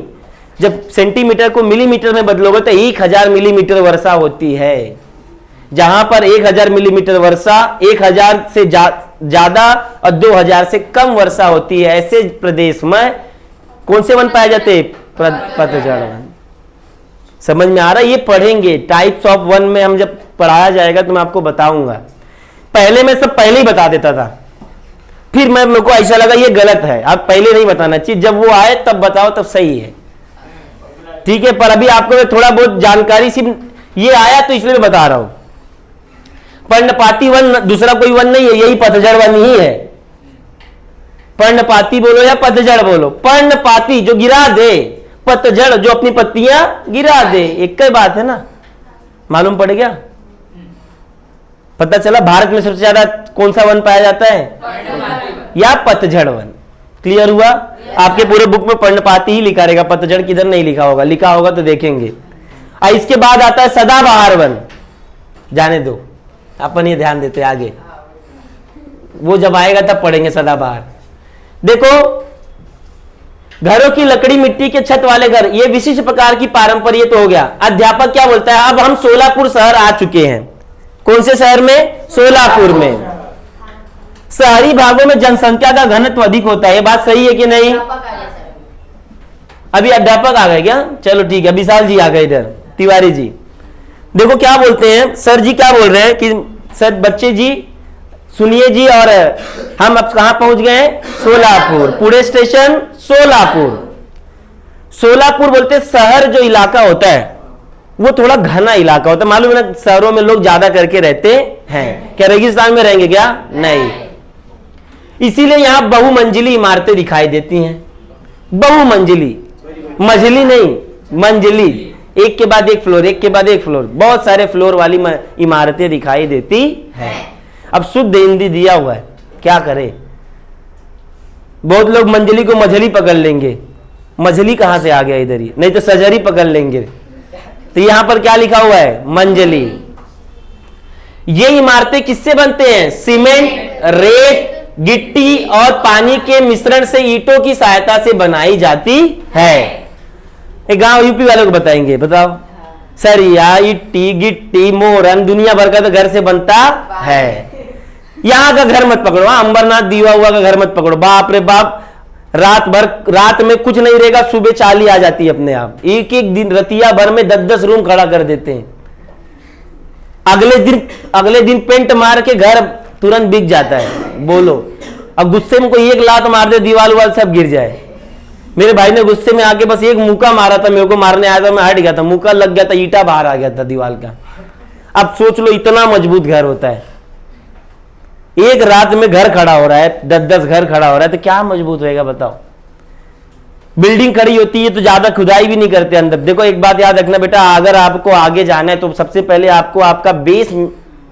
जब सेंटीमीटर को मिलीमीटर में बदलोगे तो 1000 मिलीमीटर वर्षा होती है। जहां पर 1000 मिलीमीटर वर्षा 1000 से ज्यादा और 2000 से कम वर्षा होती है, ऐसे प्रदेश में कौन से वन पाए जाते? पतझड़ वन। समझ में आ रहा है? ये पढ़ेंगे टाइप्स ऑफ वन में, हम जब पढ़ाया जाएगा तो मैं आपको बताऊंगा। पहले मैं सब पहले ही बता देता था, फिर मेरे को ऐसा लगा ये गलत है, आप पहले नहीं बताना चाहिए, जब वो आए तब बताओ तब सही है। ठीक है, पर अभी आपको मैं थोड़ा बहुत जानकारी सी, ये आया तो इसलिए मैं बता रहा हूं। पर्णपाती वन दूसरा कोई वन नहीं है, यही पतझड़ वन ही है। पर्णपाती बोलो या पतझड़ बोलो, पर्णपाती जो गिरा दे, पतझड़ जो अपनी पत्तियां गिरा दे, एक ही बात है ना। मालूम पड़ गया? पता चला भारत में सबसे ज्यादा कौन सा वन पाया जाता है? या पतझड़ वन। क्लियर हुआ? आपके पूरे बुक में पर्णपाती ही लिखा रहेगा, पतझड़ किधर नहीं लिखा होगा, लिखा होगा तो देखेंगे। इसके बाद आता है सदाबहार वन। जाने दो, अपन ये ध्यान देते आगे, वो जब आएगा तब पढ़ेंगे सदाबहार। देखो, घरों की लकड़ी मिट्टी के छत वाले घर, ये विशिष्ट प्रकार की पारंपरिक तो हो गया। अध्यापक क्या बोलता है? अब हम सोलापुर शहर आ चुके हैं। कौन से शहर में? सोलापुर में। शहरी भागों में जनसंख्या का घनत्व अधिक होता है, ये बात सही है कि नहीं? अभी अध्यापक आ गए क्या? चलो ठीक है, विशाल जी आ गए इधर, तिवारी जी। देखो क्या बोलते हैं सर जी, क्या बोल रहे हैं कि सर बच्चे जी सुनिए जी, और हम अब कहां पहुंच गए? सोलापुर। पुणे स्टेशन सोलापुर। सोलापुर बोलते शहर जो इलाका होता है वो थोड़ा घना इलाका होता है। मालूम है ना, शहरों में लोग ज्यादा करके रहते हैं। क्या रेगिस्तान में रहेंगे क्या? नहीं। इसीलिए यहां बहुमंजिली इमारतें दिखाई देती हैं। बहुमंजिली, मझली नहीं, मंजिली, एक के बाद एक फ्लोर, एक के बाद एक फ्लोर, बहुत सारे फ्लोर वाली इमारतें दिखाई देती हैं। अब शुद्ध हिंदी दिया हुआ है, क्या करें? बहुत लोग मंजिली को मझली पकड़ लेंगे। मझली कहां से आ गया इधर ही, नहीं तो सजरी पकड़ लेंगे। तो यहां पर क्या लिखा हुआ है? मंजिली। ये इमारतें किससे बनते हैं? सीमेंट, रेत, गिट्टी और पानी के मिश्रण से ईंटों की सहायता से बनाई जाती है। एक गांव यूपी वालों को बताएंगे, बताओ। सरिया, ईटी, गिट्टी, मोरन, दुनिया भर का तो घर से बनता है। यहां का घर मत पकड़ो, अंबरनाथ दीवा हुआ का घर मत पकड़ो। बाप रे बाप, रात में कुछ नहीं रहेगा, सुबह चाली आ जाती है अपने आप। एक एक दिन रतिया भर में 10-10 रूम खड़ा कर देते हैं। अगले दिन पेंट मार के घर तुरंत बिक जाता है। बोलो, अब गुस्से में कोई एक लात मार दे, दीवार वाल सब गिर जाए। मेरे भाई ने गुस्से में आके बस एक मुक्का मारा था, मेरे को मारने आया था, मैं हट गया था, मुक्का लग गया था, ईटा बाहर आ गया था दीवार का। अब सोच लो इतना मजबूत घर होता है, एक रात में घर खड़ा हो रहा है, 10-10 घर खड़ा हो रहा है, तो क्या मजबूत होएगा बताओ। बिल्डिंग खड़ी होती है तो ज्यादा खुदाई भी नहीं करते अंदर। देखो एक बात याद रखना बेटा, अगर आपको आगे जाना है तो सबसे पहले आपको आपका बेस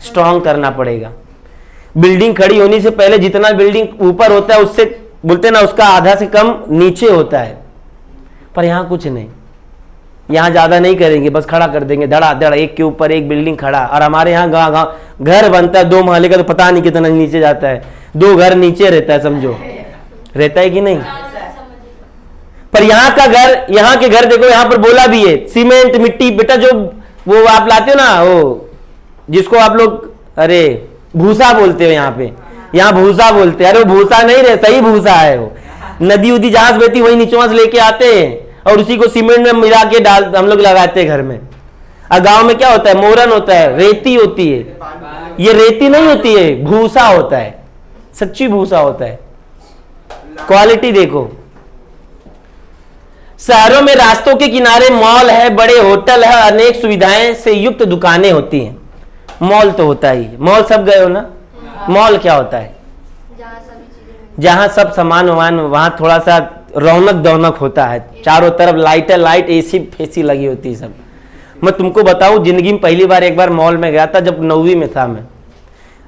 स्ट्रांग करना पड़ेगा। बिल्डिंग खड़ी होने से पहले जितना बिल्डिंग ऊपर होता है उससे बोलते ना उसका आधा से कम नीचे होता है, पर यहां कुछ नहीं, यहां ज्यादा नहीं करेंगे, बस खड़ा कर देंगे धड़ाधड़, एक के ऊपर एक बिल्डिंग खड़ा। और हमारे यहाँ गाँव घर बनता है 2 महले का, तो पता नहीं कितना नीचे जाता है, 2 घर नीचे रहता है, समझो रहता है कि नहीं। पर यहाँ का घर, यहाँ के घर देखो, यहाँ पर बोला भी है सीमेंट मिट्टी, बेटा जो वो आप लाते हो ना, वो जिसको आप लोग अरे भूसा बोलते हो, यहाँ भूसा बोलते हैं। अरे वो भूसा नहीं रहे, सही भूसा है वो, नदी उदी जहां से बहती वही नीचवा से लेके आते हैं और उसी को सीमेंट में मिला के डाल हम लोग लगाते हैं घर में। और गांव में क्या होता है, मोरन होता है, रेती होती है, ये रेती नहीं होती है, भूसा होता है, सच्ची भूसा होता है। क्वालिटी देखो, शहरों में रास्तों के किनारे मॉल है, बड़े होटल है, अनेक सुविधाएं से युक्त दुकानें होती हैं। मॉल तो होता ही, मॉल सब गए हो ना। मॉल क्या होता है, जहां सब सामान वामान, वहां थोड़ा सा रौनक दौनक होता है, चारों तरफ लाइट एसी फेसी लगी होती है सब। मैं तुमको बताऊं, जिंदगी में पहली बार एक बार मॉल में गया था, जब 9वीं में था मैं।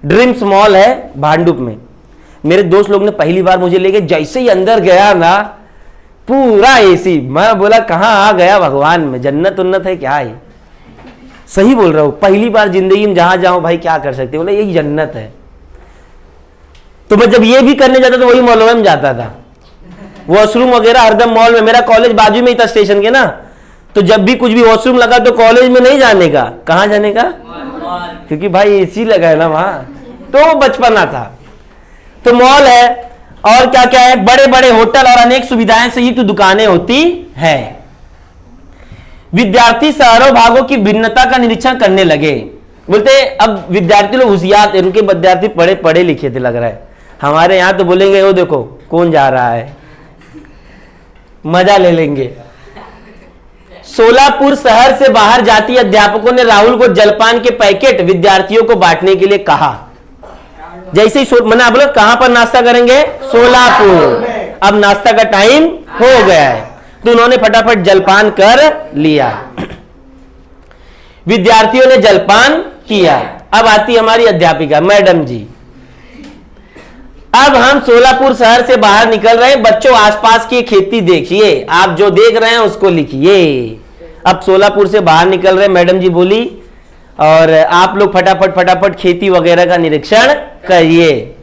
ड्रीम्स मॉल है भांडुप में, मेरे दोस्त लोग ने पहली बार मुझे लेके, जैसे ही अंदर गया ना पूरा एसी, मैं बोला कहाँ आ गया भगवान में, जन्नत उन्नत है क्या है। सही बोल रहा हूं, पहली बार जिंदगी में जहां जाऊं भाई क्या कर सकते, बोला यही जन्नत है। तो मैं जब ये भी करने जाता तो वही मॉल में जाता था, वॉशरूम वगैरह हरदम मॉल में। मेरा कॉलेज बाजू में ही था स्टेशन के ना, तो जब भी कुछ भी वॉशरूम लगा तो कॉलेज में नहीं जाने का, कहाँ जाने का, क्योंकि भाई एसी लगा है ना वहां, तो बचपना था। तो मॉल है, और क्या क्या है, बड़े बड़े होटल और अनेक सुविधाएं से युक्त दुकानें होती है। विद्यार्थी शहरों भागों की भिन्नता का निरीक्षण करने लगे। बोलते अब विद्यार्थी लोग होशियार थे, उनके विद्यार्थी पढ़े लिखे थे लग रहा है। हमारे यहां तो बोलेंगे वो देखो कौन जा रहा है, मजा ले लेंगे। सोलापुर शहर से बाहर जाती अध्यापकों ने राहुल को जलपान के पैकेट विद्यार्थियों को बांटने के लिए कहा। जैसे ही मैंने आप लोग कहां पर नाश्ता करेंगे, सोलापुर। अब नाश्ता का टाइम हो गया है, तो उन्होंने फटाफट जलपान कर लिया। विद्यार्थियों ने जलपान किया। अब आती हमारी अध्यापिका मैडम जी। अब हम सोलापुर शहर से बाहर निकल रहे हैं, बच्चों आसपास की खेती देखिए, आप जो देख रहे हैं उसको लिखिए। अब सोलापुर से बाहर निकल रहे, मैडम जी बोली, और आप लोग फटाफट खेती वगैरह का निरीक्षण करिए।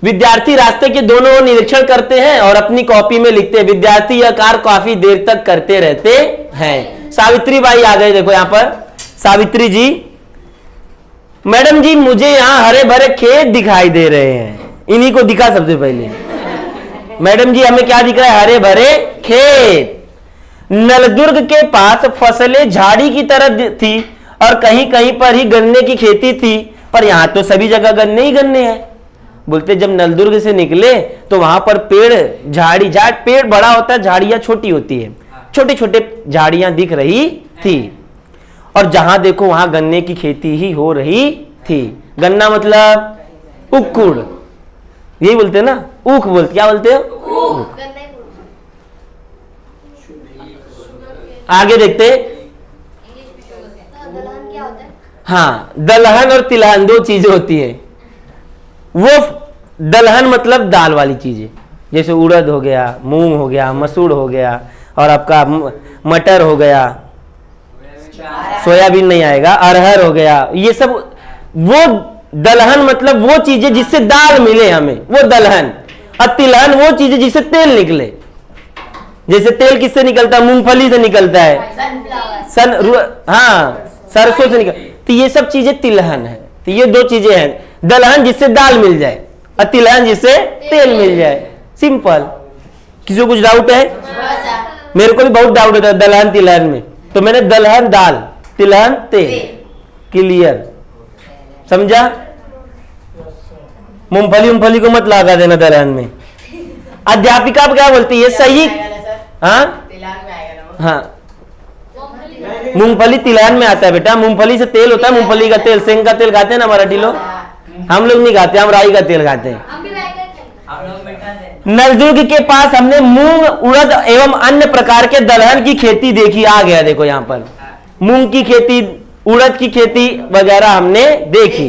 विद्यार्थी रास्ते के दोनों ओर निरीक्षण करते हैं और अपनी कॉपी में लिखते हैं। विद्यार्थी यह कार्य काफी देर तक करते रहते हैं। सावित्री बाई आ गए, देखो यहां पर सावित्री जी। मैडम जी मुझे यहां हरे भरे खेत दिखाई दे रहे हैं, इन्हीं को दिखा सबसे पहले। मैडम जी हमें क्या दिख रहा है, हरे भरे खेत। नलदुर्ग के पास फसलें झाड़ी की तरह थी और कहीं कहीं पर ही गन्ने की खेती थी, पर यहां तो सभी जगह गन्ने ही गन्ने हैं। बोलते जब नलदुर्ग से निकले तो वहां पर पेड़ झाड़ी पेड़ बड़ा होता है, झाड़ियां छोटी होती है, छोटे छोटे झाड़ियां दिख रही थी, और जहां देखो वहां गन्ने की खेती ही हो रही थी। गन्ना मतलब उकुड़, यही बोलते ना, ऊख बोलते, क्या बोलते हो, ऊख। आगे देखते, हाँ दलहन और तिलहन दो चीजें होती है। वो दलहन मतलब दाल वाली चीजें, जैसे उड़द हो गया, मूंग हो गया, मसूर हो गया, और आपका मटर हो गया, सोयाबीन नहीं आएगा, अरहर हो गया, ये सब। वो दलहन मतलब वो चीजें जिससे दाल मिले हमें, वो दलहन। और तिलहन वो चीजें जिससे तेल निकले। जैसे तेल किससे निकलता है, मूंगफली से निकलता है, हाँ सरसों से निकल, तो ये सब चीजें तिलहन है। तो ये दो चीजें हैं, दलहन जिससे दाल मिल जाए और तिलहन जिससे तेल मिल जाए। सिंपल। किसी को कुछ डाउट है? मेरे को भी बहुत डाउट होता है दलहन तिलहन में, तो मैंने दलहन दाल, तिलहन तेल, क्लियर, समझा? मूंगफली को मत लगा देना दलहन में, अध्यापिका क्या बोलती है? सही। हाँ तिलान में आएगा ना वो। हाँ, मूंगफली तिलहन में आता है बेटा। मूंगफली से तेल होता है, मूंगफली का तेल, सेंग का तेल खाते हैं ना मराठी लोग। हम लोग नहीं खाते, हम राई का तेल खाते हैं। हम भी राय का खाएंगे। हम लोग मीठा दे। नलदुर्ग के पास हमने मूंग, उड़द एवं अन्य प्रकार के दलहन की खेती देखी। आ गया देखो यहाँ पर, मूंग की खेती, उड़द की खेती वगैरह हमने देखी।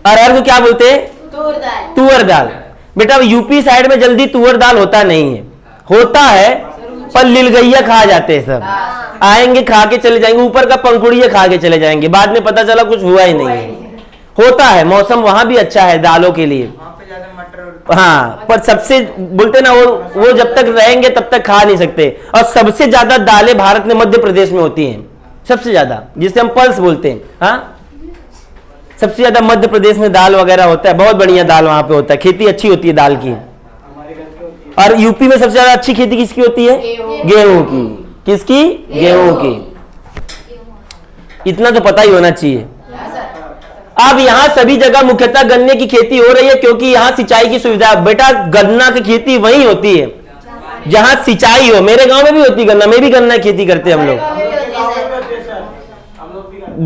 अरहर को क्या बोलते हैं? तूर दाल। तुअर दाल। बेटा यूपी साइड में जल्दी तुअर दाल होता नहीं है, होता है पर लिलगैया खा जाते हैं सब। आएंगे खा के चले जाएंगे, ऊपर का पंखुड़िया खा के चले जाएंगे, बाद में पता चला कुछ हुआ ही नहीं है। होता है, मौसम वहां भी अच्छा है दालों के लिए। वहाँ पे ज्यादा मटर। हाँ, पर सबसे बोलते ना वो जब तक रहेंगे तब तक खा नहीं सकते। और सबसे ज्यादा दालें भारत में मध्य प्रदेश में होती हैं, सबसे ज्यादा, जिसे हम पल्स बोलते हैं। हाँ, सबसे ज्यादा मध्य प्रदेश में दाल वगैरह होता है, बहुत बढ़िया दाल वहां पे होता है, खेती अच्छी होती है दाल की। और यूपी में सबसे ज्यादा अच्छी खेती किसकी होती है? गेहूं की। किसकी? गेहूं की। इतना तो पता ही होना चाहिए। अब यहाँ सभी जगह मुख्यतः गन्ने की खेती हो रही है, क्योंकि यहाँ सिंचाई की सुविधा। बेटा गन्ना की खेती वही होती है जहां सिंचाई हो। मेरे गांव में भी होती है गन्ना, में भी गन्ना की खेती करते हैं हम लोग।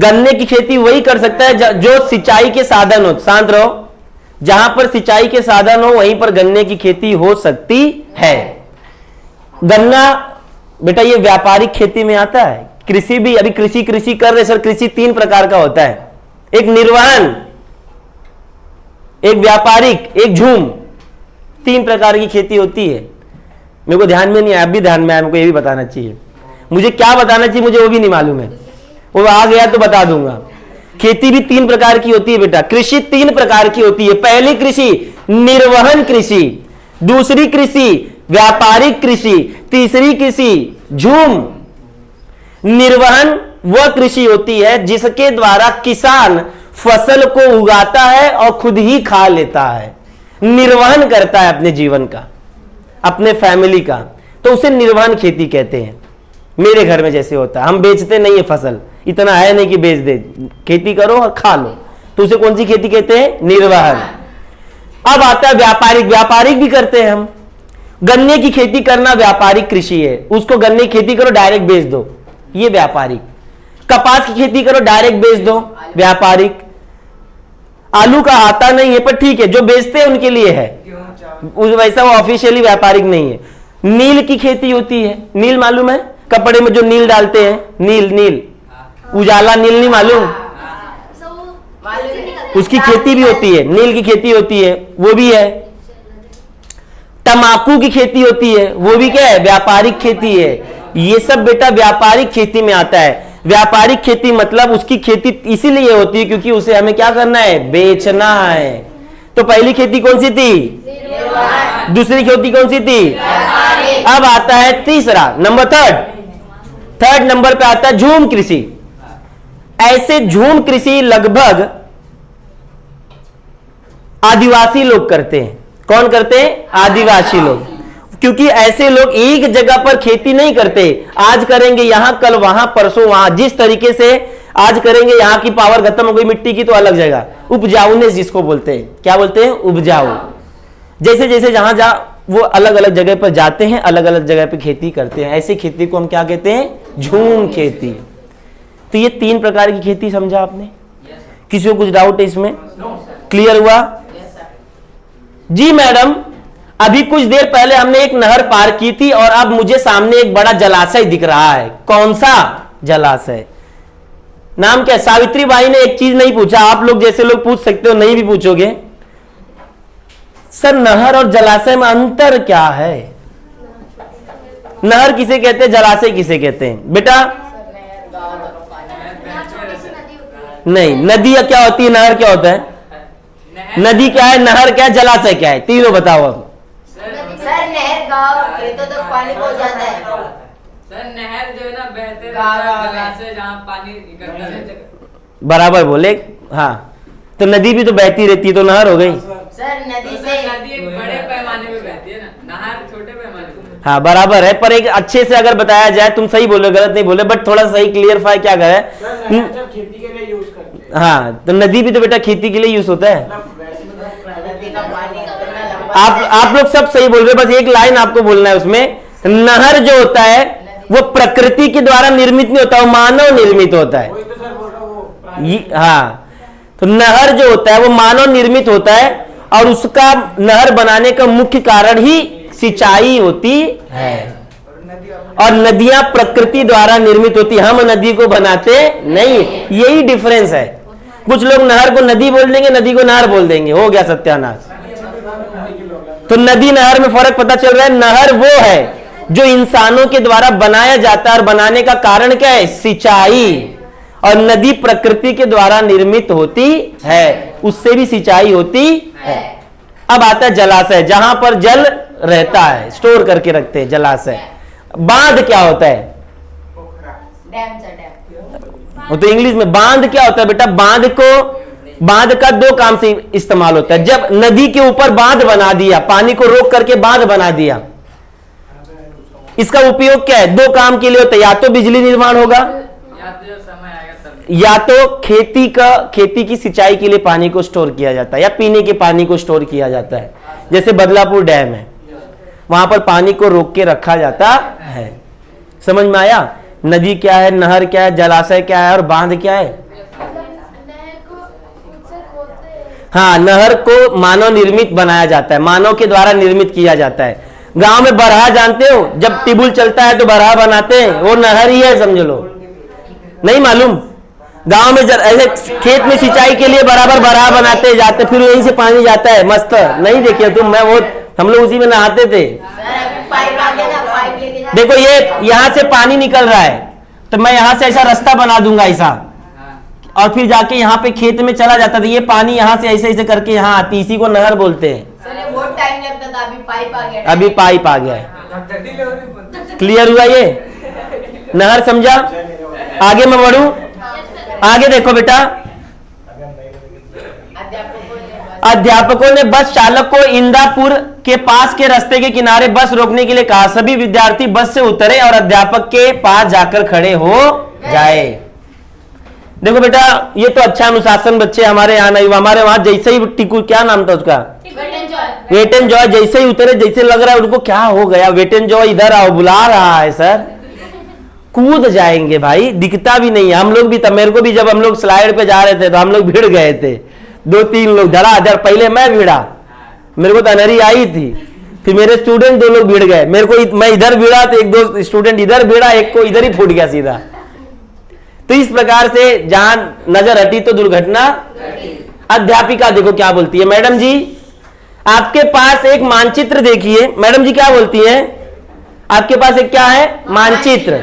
गन्ने की खेती वही कर सकता है जो सिंचाई के साधन हो। शांत रहो। जहां पर सिंचाई के साधन हो वहीं पर गन्ने की खेती हो सकती है। गन्ना बेटा ये व्यापारिक खेती में आता है। कृषि भी, अभी कृषि कर रहे सर। कृषि 3 प्रकार का होता है, एक निर्वहन, एक व्यापारिक, एक झूम। 3 प्रकार की खेती होती है। मेरे को ध्यान में नहीं आया, अब भी ध्यान में आया, मेरे को ये भी बताना चाहिए। मुझे क्या बताना चाहिए मुझे वो भी नहीं मालूम है, वो आ गया तो बता दूंगा। खेती भी 3 प्रकार की होती है बेटा। कृषि 3 प्रकार की होती है। पहली कृषि निर्वहन कृषि, दूसरी कृषि व्यापारिक कृषि, तीसरी कृषि झूम। निर्वहन वह कृषि होती है जिसके द्वारा किसान फसल को उगाता है और खुद ही खा लेता है, निर्वहन करता है अपने जीवन का, अपने फैमिली का, तो उसे निर्वहन खेती कहते हैं। मेरे घर में जैसे होता है, हम बेचते नहीं है फसल, इतना है नहीं कि बेच दे, खेती करो और खा लो, तो उसे कौन सी खेती कहते हैं? निर्वहन। अब आता है व्यापारिक। व्यापारिक भी करते हैं हम। गन्ने की खेती करना व्यापारिक कृषि है, उसको गन्ने की खेती करो डायरेक्ट बेच दो, ये व्यापारिक। कपास की खेती करो डायरेक्ट बेच दो, व्यापारिक। आलू का आता नहीं है पर ठीक है, जो बेचते हैं उनके लिए है, वैसा वो ऑफिशियली व्यापारिक नहीं है। नील की खेती होती है। नील मालूम है? कपड़े में जो नील डालते हैं, नील, नील उजाला नील, नहीं मालूम? उसकी खेती भी होती है, नील की खेती होती है, वो भी है। तंबाकू की खेती होती है, वो भी क्या है? व्यापारिक खेती है। ये सब बेटा व्यापारिक खेती में आता है। व्यापारिक खेती मतलब उसकी खेती इसीलिए होती है क्योंकि उसे हमें क्या करना है? बेचना है। तो पहली खेती कौन सी थी? दूसरी खेती कौन सी थी? अब आता है तीसरा नंबर, थर्ड नंबर पे आता है झूम कृषि। ऐसे झूम कृषि लगभग आदिवासी लोग करते हैं। कौन करते हैं? आदिवासी लोग। क्योंकि ऐसे लोग एक जगह पर खेती नहीं करते, आज करेंगे यहां, कल वहां, परसों वहां। जिस तरीके से आज करेंगे, यहां की पावर खत्म हो गई मिट्टी की तो अलग जगह, उपजाऊनेस जिसको बोलते हैं। क्या बोलते हैं? उपजाऊ। जैसे जैसे जहां जहां वो अलग अलग जगह पर जाते हैं, अलग अलग जगह पर खेती करते हैं। ऐसी खेती को हम क्या कहते हैं? झूम खेती। तो ये 3 प्रकार की खेती समझा आपने? किसी को कुछ डाउट है इसमें? क्लियर हुआ? जी मैडम, अभी कुछ देर पहले हमने एक नहर पार की थी और अब मुझे सामने एक बड़ा जलाशय दिख रहा है। कौन सा जलाशय? नाम क्या? सावित्री बाई ने एक चीज नहीं पूछा, आप लोग जैसे लोग पूछ सकते हो, नहीं भी पूछोगे। सर नहर और जलाशय में अंतर क्या है? नहर किसे कहते हैं, जलाशय किसे कहते हैं? बेटा नहीं, नदी क्या होती है, नहर क्या होता है? नदी क्या है, नहर क्या है, जलाशय क्या है? तीनों बताओ अब। सर नहर गांव खेतों तक पानी पहुंच जाता है। सर नहर जो है ना बहते जलाशय जहाँ पानी इकट्ठा रहता है। बराबर बोले। हाँ, तो नदी भी तो बहती रहती है, तो नहर हो गई। सर नदी से नदी एक बड़े पैमाने पे बहती है ना, नहर छोटे पैमाने पे। हाँ बराबर है, पर एक अच्छे से अगर बताया जाए, तुम सही बोले, गलत नहीं बोले, बट थोड़ा सही क्लियरफाई क्या करे। खेती के लिए यूज करते हैं। हाँ, तो नदी भी तो बेटा खेती के लिए यूज होता है। नदी का पानी कितना लंबा आप लोग सब सही बोल रहे हो, बस एक लाइन आपको बोलना है उसमें। नहर जो होता है वो प्रकृति के द्वारा निर्मित नहीं होता, वो मानव निर्मित होता है। वही तो सर बोल रहा हूँ वो हाँ, तो नहर जो होता है वो मानव निर्मित होता है, और उसका नहर बनाने का मुख्य कारण ही सिंचाई होती है। और नदियां प्रकृति द्वारा निर्मित होती, हम नदी को बनाते नहीं, यही डिफरेंस है। कुछ लोग नहर को नदी बोल देंगे, नदी को नहर बोल देंगे, हो गया सत्यानाश। तो नदी नहर में फर्क पता चल रहा है। नहर वो है जो इंसानों के द्वारा बनाया जाता है, और बनाने का कारण क्या है? सिंचाई। और नदी प्रकृति के द्वारा निर्मित होती है, उससे भी सिंचाई होती है। अब आता है जलाशय, जहां पर जल रहता है, स्टोर करके रखते हैं, जलाशय। बांध क्या होता है? Dam sir, dam. वो तो इंग्लिश में बांध क्या होता है बेटा? बांध का दो काम से इस्तेमाल होता है। जब नदी के ऊपर बांध बना दिया, पानी को रोक करके बांध बना दिया, इसका उपयोग क्या है? दो काम के लिए होता है। या तो बिजली निर्माण होगा, या तो जब समय आएगा तब। या तो खेती की सिंचाई के लिए पानी को स्टोर किया जाता है, या पीने के पानी को स्टोर किया जाता है। जैसे बदलापुर डैम है, वहां पर पानी को रोक के रखा जाता है। समझ में आया? नदी क्या है, नहर क्या है, जलाशय क्या है, और बांध क्या है? नहर को खुद से खोदते हैं। हाँ, नहर को मानव निर्मित बनाया जाता है, मानव के द्वारा निर्मित किया जाता है। गांव में बरहा जानते हो? जब टिबुल चलता है तो बरहा बनाते हैं, वो नहर ही है, समझ लो। नहीं मालूम? गांव में ऐसे खेत में सिंचाई के लिए बराबर बरहा बनाते जाते, फिर वहीं से पानी जाता है, मस्त। नहीं देखिए तुम? मैं वो हम लोग उसी में नहाते थे। पाइप आ गया ना, पाइप लेके जा। देखो ये यहां से पानी निकल रहा है, तो मैं यहां से ऐसा रास्ता बना दूंगा ऐसा, और फिर जाके यहाँ पे खेत में चला जाता था। ये पानी यहाँ से ऐसे ऐसे करके यहाँ आती, इसी को नहर बोलते हैं। सर ये बहुत टाइम लगता था, अभी पाइप आ गया। अभी पाइप आ गया है। क्लियर हुआ ये? नहर समझा? आगे मैं बढ़ूं? आगे देखो बेटा, अध्यापकों ने बस चालक को इंदापुर के पास के रास्ते के किनारे बस रोकने के लिए कहा। सभी विद्यार्थी बस से उतरे और अध्यापक के पास जाकर खड़े हो जाए। देखो बेटा, ये तो अच्छा अनुशासन बच्चे हमारे यहाँ नहीं। हमारे वहां जैसे ही टिकू, क्या नाम था उसका, वेट एंड जॉय, जैसे ही उतरे, जैसे लग रहा है उनको क्या हो गया, वेट एंड जॉय इधर आओ, बुला रहा है सर, कूद जाएंगे भाई, दिखता भी नहीं है। हम लोग भी था, मेरे को भी जब हम लोग स्लाइड पे जा रहे थे तो हम लोग भिड़ गए थे, 2-3 लोग धड़ाधड़। पहले मैं भिड़ा, मेरे को तो अनहरी आई थी, फिर मेरे स्टूडेंट 2 लोग भिड़ गए। मेरे को, मैं इधर भिड़ा तो 1-2 स्टूडेंट इधर भिड़ा, एक को इधर ही फूट गया सीधा। तो इस प्रकार से जहां नजर हटी तो दुर्घटना। अध्यापिका देखो क्या बोलती है, मैडम जी आपके पास एक मानचित्र देखिए। मैडम जी क्या बोलती है? आपके पास एक क्या है? मानचित्र।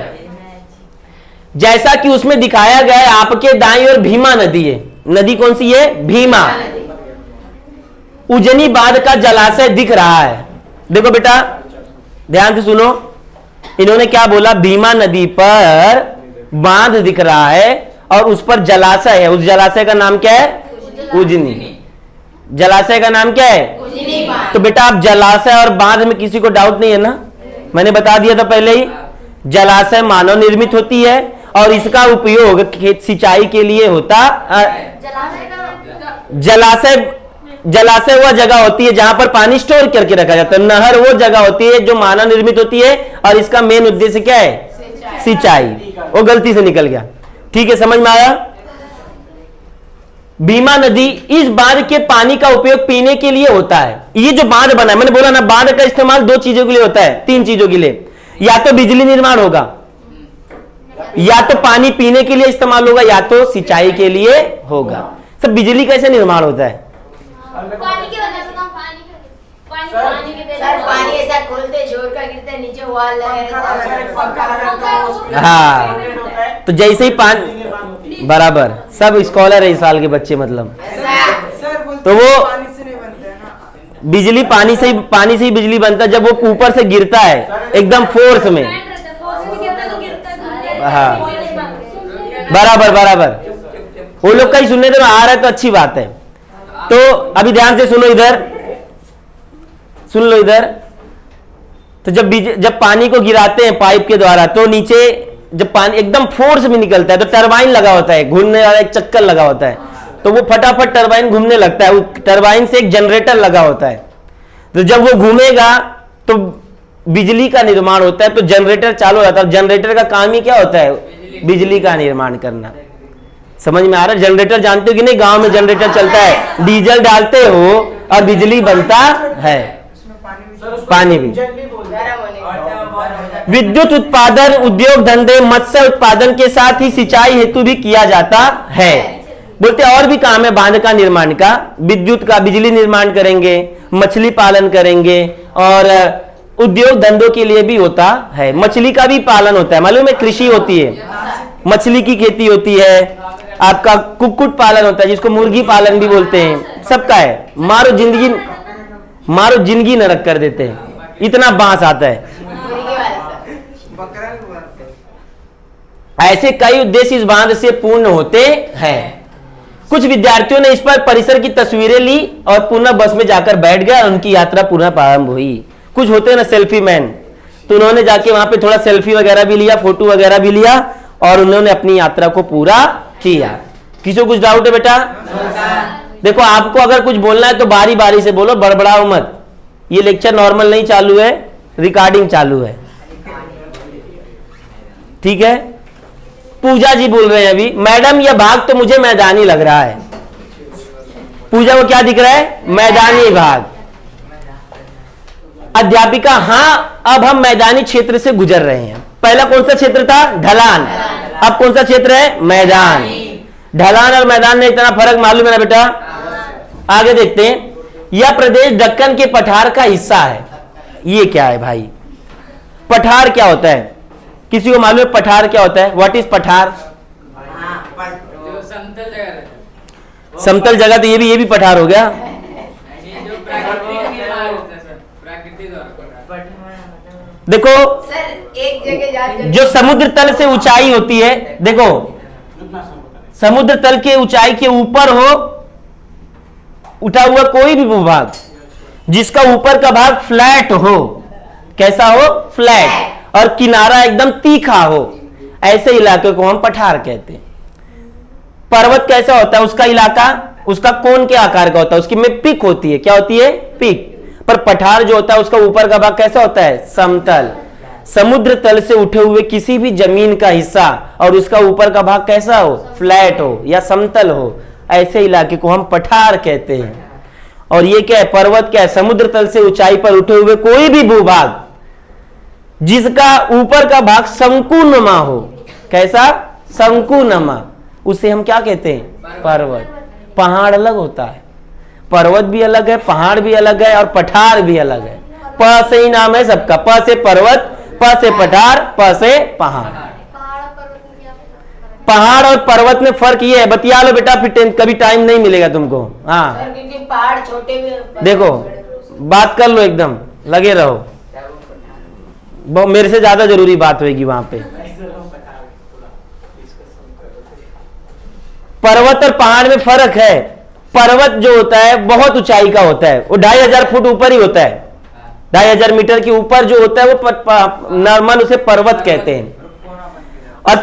जैसा कि उसमें दिखाया गया है, आपके दाईं ओर भीमा नदी है। नदी कौन सी है? भीमा। उजनी बांध का जलाशय दिख रहा है। देखो बेटा ध्यान से सुनो, इन्होंने क्या बोला? भीमा नदी पर बांध दिख रहा है और उस पर जलाशय है। उस जलाशय का नाम क्या है? उजनी। जलाशय का नाम क्या है? उजनी बांध। तो बेटा आप जलाशय और बांध में किसी को डाउट नहीं है ना? मैंने बता दिया था पहले ही, जलाशय मानव निर्मित होती है और इसका उपयोग खेत सिंचाई के लिए होता। जलाशय वह जगह होती है जहां पर पानी स्टोर करके रखा जाता है। नहर वो जगह होती है जो मानव निर्मित होती है और इसका मेन उद्देश्य क्या है? सिंचाई। वो गलती से निकल गया। ठीक है, समझ में आया? भीमा नदी, इस बांध के पानी का उपयोग पीने के लिए होता है। ये जो बांध बना है, मैंने बोला ना, बांध का इस्तेमाल 2 चीजों के लिए होता है, 3 चीजों के लिए। या तो बिजली निर्माण होगा, या तो पानी पीने के लिए इस्तेमाल होगा, या तो सिंचाई के लिए होगा। सब बिजली कैसे निर्माण होता है? पानी की वजह से, पानी के सर पानी ऐसा खोलते, जोर का गिरता है नीचे, वाल हाँ, तो जैसे ही पानी, बराबर, सब स्कॉलर है इस साल के बच्चे, मतलब तो वो बिजली पानी से ही बिजली बनता है। जब वो ऊपर से गिरता है एकदम फोर्स में। हाँ, बराबर, वो लोग का ही सुनने में आ रहा है तो अच्छी बात है। तो अभी ध्यान से सुनो, इधर सुन लो इधर। तो जब पानी को गिराते हैं पाइप के द्वारा, तो नीचे जब पानी एकदम फोर्स में निकलता है तो टरबाइन लगा होता है, घूमने वाला एक चक्कर लगा होता है, तो वो फटाफट टरबाइन घूमने लगता है। टरबाइन से एक जनरेटर लगा होता है। तो जब वो घूमेगा तो बिजली का निर्माण होता है, तो जनरेटर चालू हो जाता है। जनरेटर का काम ही क्या होता है? बिजली का निर्माण करना। समझ में आ रहा है? जनरेटर जानते हो कि नहीं? गांव में जनरेटर चलता है, डीजल डालते हो और बिजली बनता है, पानी भी। विद्युत उत्पादन, उद्योग धंधे, मत्स्य उत्पादन के साथ ही सिंचाई हेतु भी किया जाता है। बोलते और भी काम है बांध का निर्माण का, विद्युत का, बिजली निर्माण करेंगे, मछली पालन करेंगे और उद्योग धंधों के लिए भी होता है। मछली का भी पालन होता है, मालूम है? कृषि होती है, मछली की खेती होती है, आपका कुक्कुट पालन होता है जिसको मुर्गी पालन भी बोलते हैं, सबका है। मारो जिंदगी नरक कर देते हैं, इतना बांस आता है। ऐसे कई उद्देश्य इस बांध से पूर्ण होते हैं। कुछ विद्यार्थियों ने इस पर परिसर की तस्वीरें ली और पुनः बस में जाकर बैठ गए और उनकी यात्रा पुनः प्रारंभ हुई। कुछ होते हैं ना सेल्फी मैन, तो उन्होंने जाके वहां पे थोड़ा सेल्फी वगैरह भी लिया, फोटो वगैरह भी लिया और उन्होंने अपनी यात्रा को पूरा किया। किसी को कुछ डाउट है बेटा? देखो, आपको अगर कुछ बोलना है तो बारी बारी से बोलो, बड़बड़ाओ मत। ये लेक्चर नॉर्मल नहीं चालू है, रिकॉर्डिंग चालू है, ठीक है? पूजा जी बोल रहे हैं अभी, मैडम यह भाग तो मुझे मैदानी लग रहा है। पूजा को क्या दिख रहा है? मैदानी भाग। अध्यापिका, हाँ अब हम मैदानी क्षेत्र से गुजर रहे हैं। पहला कौन सा क्षेत्र था? ढलान। अब कौन सा क्षेत्र है? मैदान। ढलान और मैदान में इतना फर्क मालूम है ना बेटा? आगे देखते हैं। यह प्रदेश दक्कन के पठार का हिस्सा है। ये क्या है भाई? पठार क्या होता है? किसी को मालूम है पठार क्या होता है? व्हाट इज पठार? जो समतल जगह रहता है। समतल जगह, तो ये भी पठार हो गया। जो प्राकृतिक निर्माण होता है सर, प्राकृतिक द्वारा। देखो, सर एक जगह जाकर जो समुद्र तल से ऊंचाई होती है, देखो समुद्र तल के ऊंचाई के ऊपर हो उठा हुआ कोई भी भूभाग जिसका ऊपर का भाग फ्लैट हो, कैसा हो? फ्लैट, और किनारा एकदम तीखा हो, ऐसे इलाके को हम पठार कहते हैं। पर्वत कैसा होता है? उसका इलाका, उसका कोन के आकार का होता है, उसकी में पिक होती है। क्या होती है? पिक। पर पठार जो होता है उसका ऊपर का भाग कैसा होता है? समतल। समुद्र तल से उठे हुए किसी भी जमीन का हिस्सा और उसका ऊपर का भाग कैसा हो? फ्लैट हो या समतल हो, ऐसे इलाके को हम पठार कहते हैं। और ये क्या है? पर्वत क्या है? समुद्र तल से ऊंचाई पर उठे हुए कोई भी भूभाग जिसका ऊपर का भाग शंकुनमा हो। कैसा? शंकुनमा, उसे हम क्या कहते हैं? पर्वत। पहाड़ अलग होता है, पर्वत भी अलग है, पहाड़ भी अलग है और पठार भी अलग है। प से ही नाम है सबका, प से पर्वत, प से पठार, प से पहाड़। पहाड़ और पर्वत में फर्क ये है, बतिया लो बेटा, फिर कभी टाइम नहीं मिलेगा तुमको। हाँ, क्योंकि पहाड़ छोटे भी, देखो बात कर लो, एकदम लगे रहो, मेरे से ज्यादा जरूरी बात होगी वहां पे। पर्वत और पहाड़ में फर्क है। पर्वत जो होता है बहुत ऊंचाई का होता है, वो 2500 फुट ऊपर ही होता है। 2500 मीटर के ऊपर जो होता है वो नॉर्मल उसे पर्वत कहते हैं। और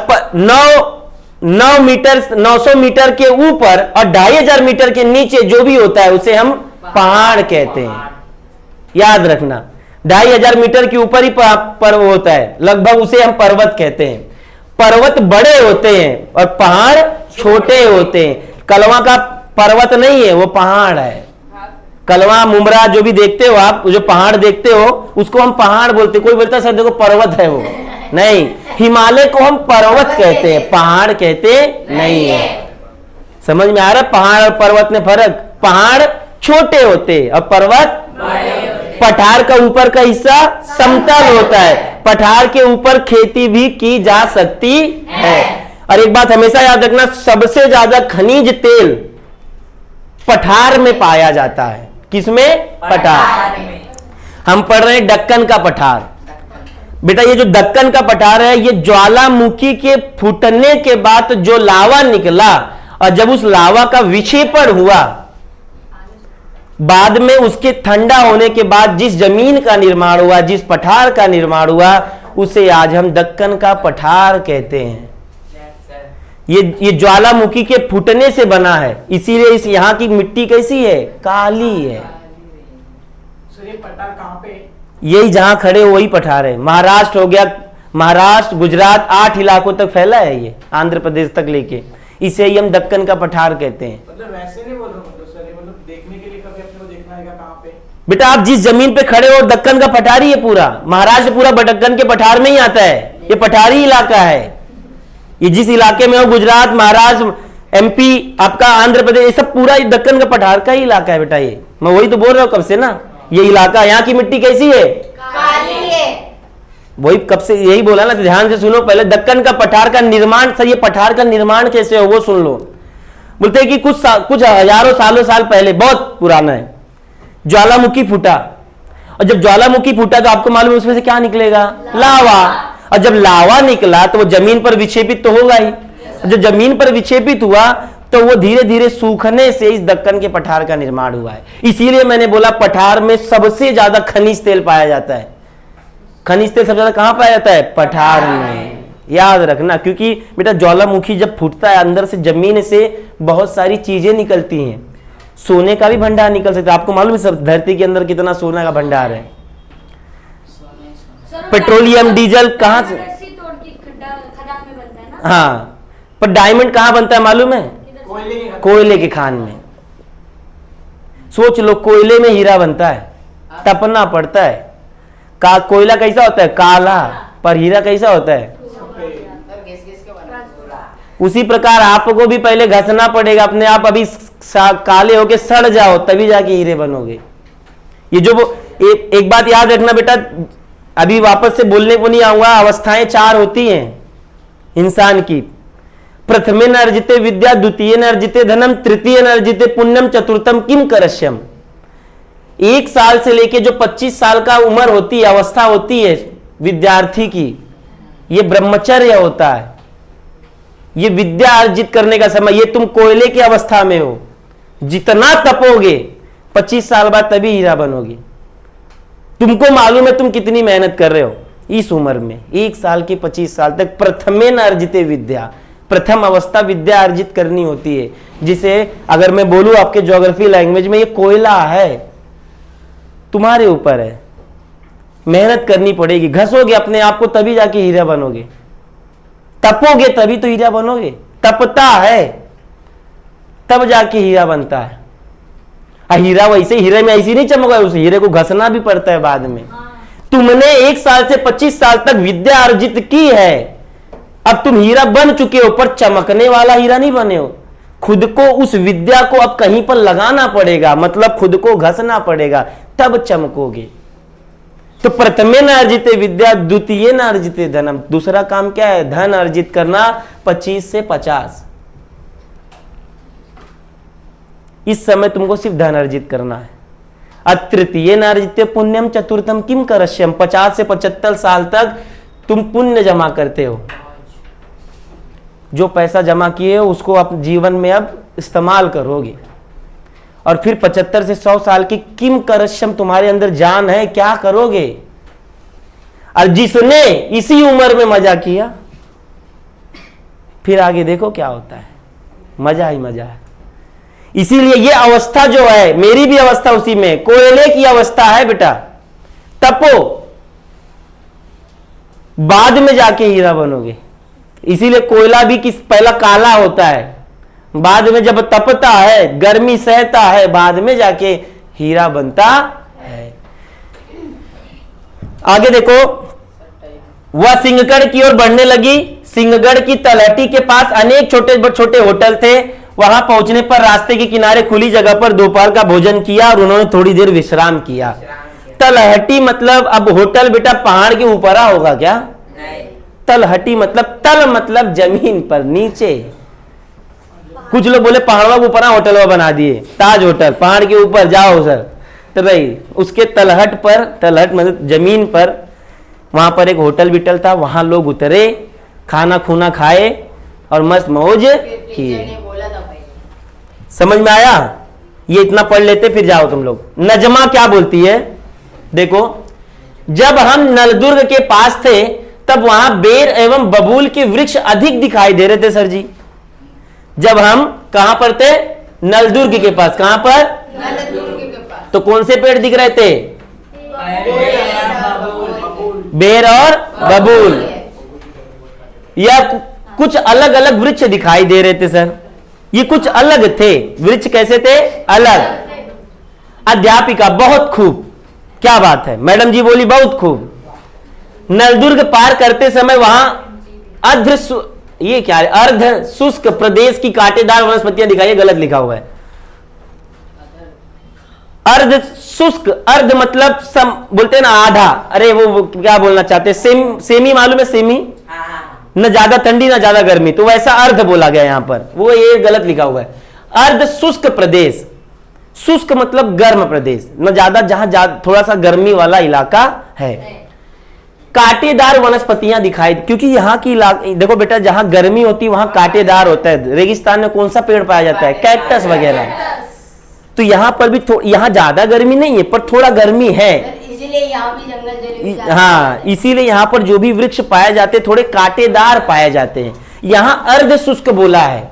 900 मीटर के ऊपर और 2500 मीटर के नीचे जो भी होता है उसे हम पहाड़ कहते हैं। याद रखना, 2500 मीटर के ऊपर ही पर्वत होता है लगभग, उसे हम पर्वत कहते हैं। पर्वत बड़े होते हैं और पहाड़ छोटे होते हैं। कलवा का पर्वत नहीं है, वो पहाड़ है। कलवा, मुमरा जो भी देखते हो आप, जो पहाड़ देखते हो उसको हम पहाड़ बोलते हैं। कोई बोलता है सर देखो पर्वत है, वो नहीं। हिमालय को हम पर्वत कहते हैं, पहाड़ कहते नहीं है। समझ में आ रहा है? पहाड़ और पर्वत में फर्क। पहाड़ छोटे होते और पर्वत पठार का ऊपर का हिस्सा समतल होता है। पठार के ऊपर खेती भी की जा सकती है। और एक बात हमेशा याद रखना, सबसे ज्यादा खनिज तेल पठार में पाया जाता है। किसमें? पठार। हम पढ़ रहे हैं दक्कन का पठार। बेटा ये जो दक्कन का पठार है, ये ज्वालामुखी के फूटने के बाद जो लावा निकला और जब उस लावा का विक्षेपण हुआ, बाद में उसके ठंडा होने के बाद जिस जमीन का निर्माण हुआ, जिस पठार का निर्माण हुआ, उसे आज हम दक्कन का पठार कहते हैं। ये ज्वालामुखी के फूटने से बना है, इसीलिए इस यहाँ की मिट्टी कैसी है? काली है। सर ये पठार कहाँ पे है? यही जहां खड़े हो वही पठार है। महाराष्ट्र हो गया, महाराष्ट्र गुजरात 8 इलाकों तक फैला है ये, आंध्र प्रदेश तक लेके, इसे ही हम दक्कन का पठार कहते हैं। मतलब वैसे नहीं बोल रहा हूँ, मतलब सर ये मतलब देखने के लिए कभी अपने को देखना है कहाँ पे? बेटा आप जिस जमीन पे खड़े हो दक्कन का पठार ही है पूरा, महाराष्ट्र पूरा दक्कन के पठार में ही आता है, ये पठारी इलाका है। ये जिस इलाके में हो, गुजरात, महाराष्ट्र, एमपी, आपका आंध्र प्रदेश, ये सब पूरा दक्कन का पठार का ही इलाका है बेटा। ये मैं वही तो बोल रहा हूँ कब से ना, ये इलाका, यहाँ की मिट्टी कैसी है? काली है। वही कब से यही बोला ना, ध्यान से सुनो पहले। दक्कन का पठार का निर्माण, सर ये पठार का निर्माण कैसे हो वो सुन लो। बोलते हैं कि कुछ हजारों साल पहले, बहुत पुराना है, ज्वालामुखी फूटा, और जब ज्वालामुखी फूटा तो आपको मालूम है उसमें से क्या निकलेगा? लावा। और जब लावा निकला तो वो जमीन पर विक्षेपित तो होगा ही, जब जमीन पर विक्षेपित हुआ तो वो धीरे धीरे सूखने से इस दक्कन के पठार का निर्माण हुआ है। इसीलिए मैंने बोला पठार में सबसे ज्यादा खनिज तेल पाया जाता है। खनिज तेल सबसे ज्यादा कहां पाया जाता है? पठार में, याद रखना। क्योंकि बेटा ज्वालामुखी जब फूटता है अंदर से जमीन से बहुत सारी चीजें निकलती हैं, सोने का भी भंडार निकल सकता है। आपको मालूम है सब धरती के अंदर कितना सोना का भंडार है? पेट्रोलियम, डीजल कहां से? रस्सी तोड़ के खदान में बनता है ना। हाँ, पर डायमंड कहां बनता है मालूम है? कोयले के खान में। सोच लो, कोयले में हीरा बनता है, तपना पड़ता है। कोयला कैसा होता है? काला, पर हीरा कैसा होता है? उसी प्रकार आपको भी पहले घसना पड़ेगा अपने आप, अभी काले होके सड़ जाओ तभी जाके हीरे बनोगे। ये जो एक बात याद रखना बेटा, अभी वापस से बोलने को नहीं आऊंगा। अवस्थाएं 4 होती हैं इंसान की। प्रथमे न अर्जिते विद्या, द्वितीय न अर्जिते धनम, तृतीय न अर्जिते पुण्यम, चतुर्थम किम करश्यम। 1 साल से लेके जो 25 साल का उम्र होती है, अवस्था होती है विद्यार्थी की, ये ब्रह्मचर्य होता है, ये विद्या अर्जित करने का समय। ये तुम कोयले की अवस्था में हो, जितना तपोगे 25 साल बाद तभी हीरा बनोगे। तुमको मालूम है तुम कितनी मेहनत कर रहे हो इस उम्र में, 1 साल के 25 साल तक। प्रथमे न अर्जिते विद्या, प्रथम अवस्था विद्या अर्जित करनी होती है, जिसे अगर मैं बोलूं आपके ज्योग्राफी लैंग्वेज में, ये कोयला है, तुम्हारे ऊपर है, मेहनत करनी पड़ेगी। घसोगे अपने आप को तभी जाके हीरा बनोगे, तपोगे तभी तो हीरा बनोगे। तपता है तब जाके हीरा बनता है। हीरा वैसे हीरे में ऐसी नहीं चमका, उस हीरे को घसना भी पड़ता है बाद में। तुमने 1 साल से 25 साल तक विद्या अर्जित की है, अब तुम हीरा बन चुके हो, पर चमकने वाला हीरा नहीं बने हो। खुद को, उस विद्या को अब कहीं पर लगाना पड़ेगा, मतलब खुद को घसना पड़ेगा, तब चमकोगे। तो प्रथमे न अर्जिते विद्या, द्वितीय न अर्जिते धनम। दूसरा काम क्या है? धन अर्जित करना 25 से 50। इस समय तुमको सिर्फ धन अर्जित करना है। तृतीय न अर्जिते पुण्यम, चतुर्थम किम करश्यम। 50 से 75 साल तक तुम पुण्य जमा करते हो, जो पैसा जमा किए हो उसको आप जीवन में अब इस्तेमाल करोगे। और फिर 75 से 100 साल की किम करश्यम, तुम्हारे अंदर जान है, क्या करोगे? और जिसने इसी उम्र में मजा किया, फिर आगे देखो क्या होता है, मजा ही मजा है। इसीलिए ये अवस्था जो है, मेरी भी अवस्था उसी में, कोयले की अवस्था है बेटा। तपो, बाद में जाके हीरा बनोगे। इसीलिए कोयला भी पहला काला होता है, बाद में जब तपता है, गर्मी सहता है, बाद में जाके हीरा बनता है। आगे देखो, वह सिंहगढ़ की ओर बढ़ने लगी। सिंहगढ़ की तलहटी के पास अनेक छोटे छोटे होटल थे। वहां पहुंचने पर रास्ते के किनारे खुली जगह पर दोपहर का भोजन किया और उन्होंने थोड़ी देर विश्राम किया। तलहटी मतलब, अब होटल बेटा पहाड़ के ऊपर होगा क्या? तलहटी मतलब, तल मतलब जमीन पर, नीचे। कुछ लोग बोले पहाड़ों के ऊपर होटल बना दिए, ताज होटल, पहाड़ के ऊपर जाओ सर, तो भाई उसके तलहट पर, तलहट मतलब जमीन पर, वहां पर एक होटल बिटल था। वहां लोग उतरे, खाना खूना खाए और मस्त मौज किए। समझ में आया? ये इतना पढ़ लेते, फिर जाओ तुम लोग। नजमा क्या बोलती है देखो, जब हम नलदुर्ग के पास थे तब वहां बेर एवं बबूल के वृक्ष अधिक दिखाई दे रहे थे सर जी। जब हम कहां पर थे? नलदुर्ग के पास। कहां पर? नलदुर्ग के पास। तो कौन से पेड़ दिख रहे थे? बेर और बबूल। या कुछ अलग अलग वृक्ष दिखाई दे रहे थे सर, ये कुछ अलग थे वृक्ष। कैसे थे? अलग। अध्यापिका बहुत खूब, क्या बात है मैडम जी बोली, बहुत खूब। नलदुर्ग पार करते समय वहां ये क्या है? अर्ध शुष्क प्रदेश की कांटेदार वनस्पतियां दिखाई, गलत लिखा हुआ है। अर्ध शुष्क, अर्ध मतलब बोलते हैं ना आधा, अरे वो क्या बोलना चाहते हैं? सेमी मालूम है? सेमी, न ज्यादा ठंडी ना ज्यादा गर्मी, तो वैसा अर्ध बोला गया यहां पर, वो ये गलत लिखा हुआ है। अर्ध शुष्क प्रदेश, शुष्क मतलब गर्म प्रदेश, न ज्यादा, जहां थोड़ा सा गर्मी वाला इलाका है। कांटेदार वनस्पतियां दिखाई, क्योंकि यहाँ की देखो बेटा, जहां गर्मी होती है वहां कांटेदार होता है। रेगिस्तान में कौन सा पेड़ पाया जाता है? कैक्टस वगैरह। तो यहाँ पर भी यहाँ ज्यादा गर्मी नहीं है, पर थोड़ा गर्मी है, इसीलिए यहाँ भी जंगल हाँ, इसीलिए यहाँ पर जो भी वृक्ष पाए जाते थोड़े कांटेदार पाए जाते हैं। यहाँ अर्ध शुष्क बोला है,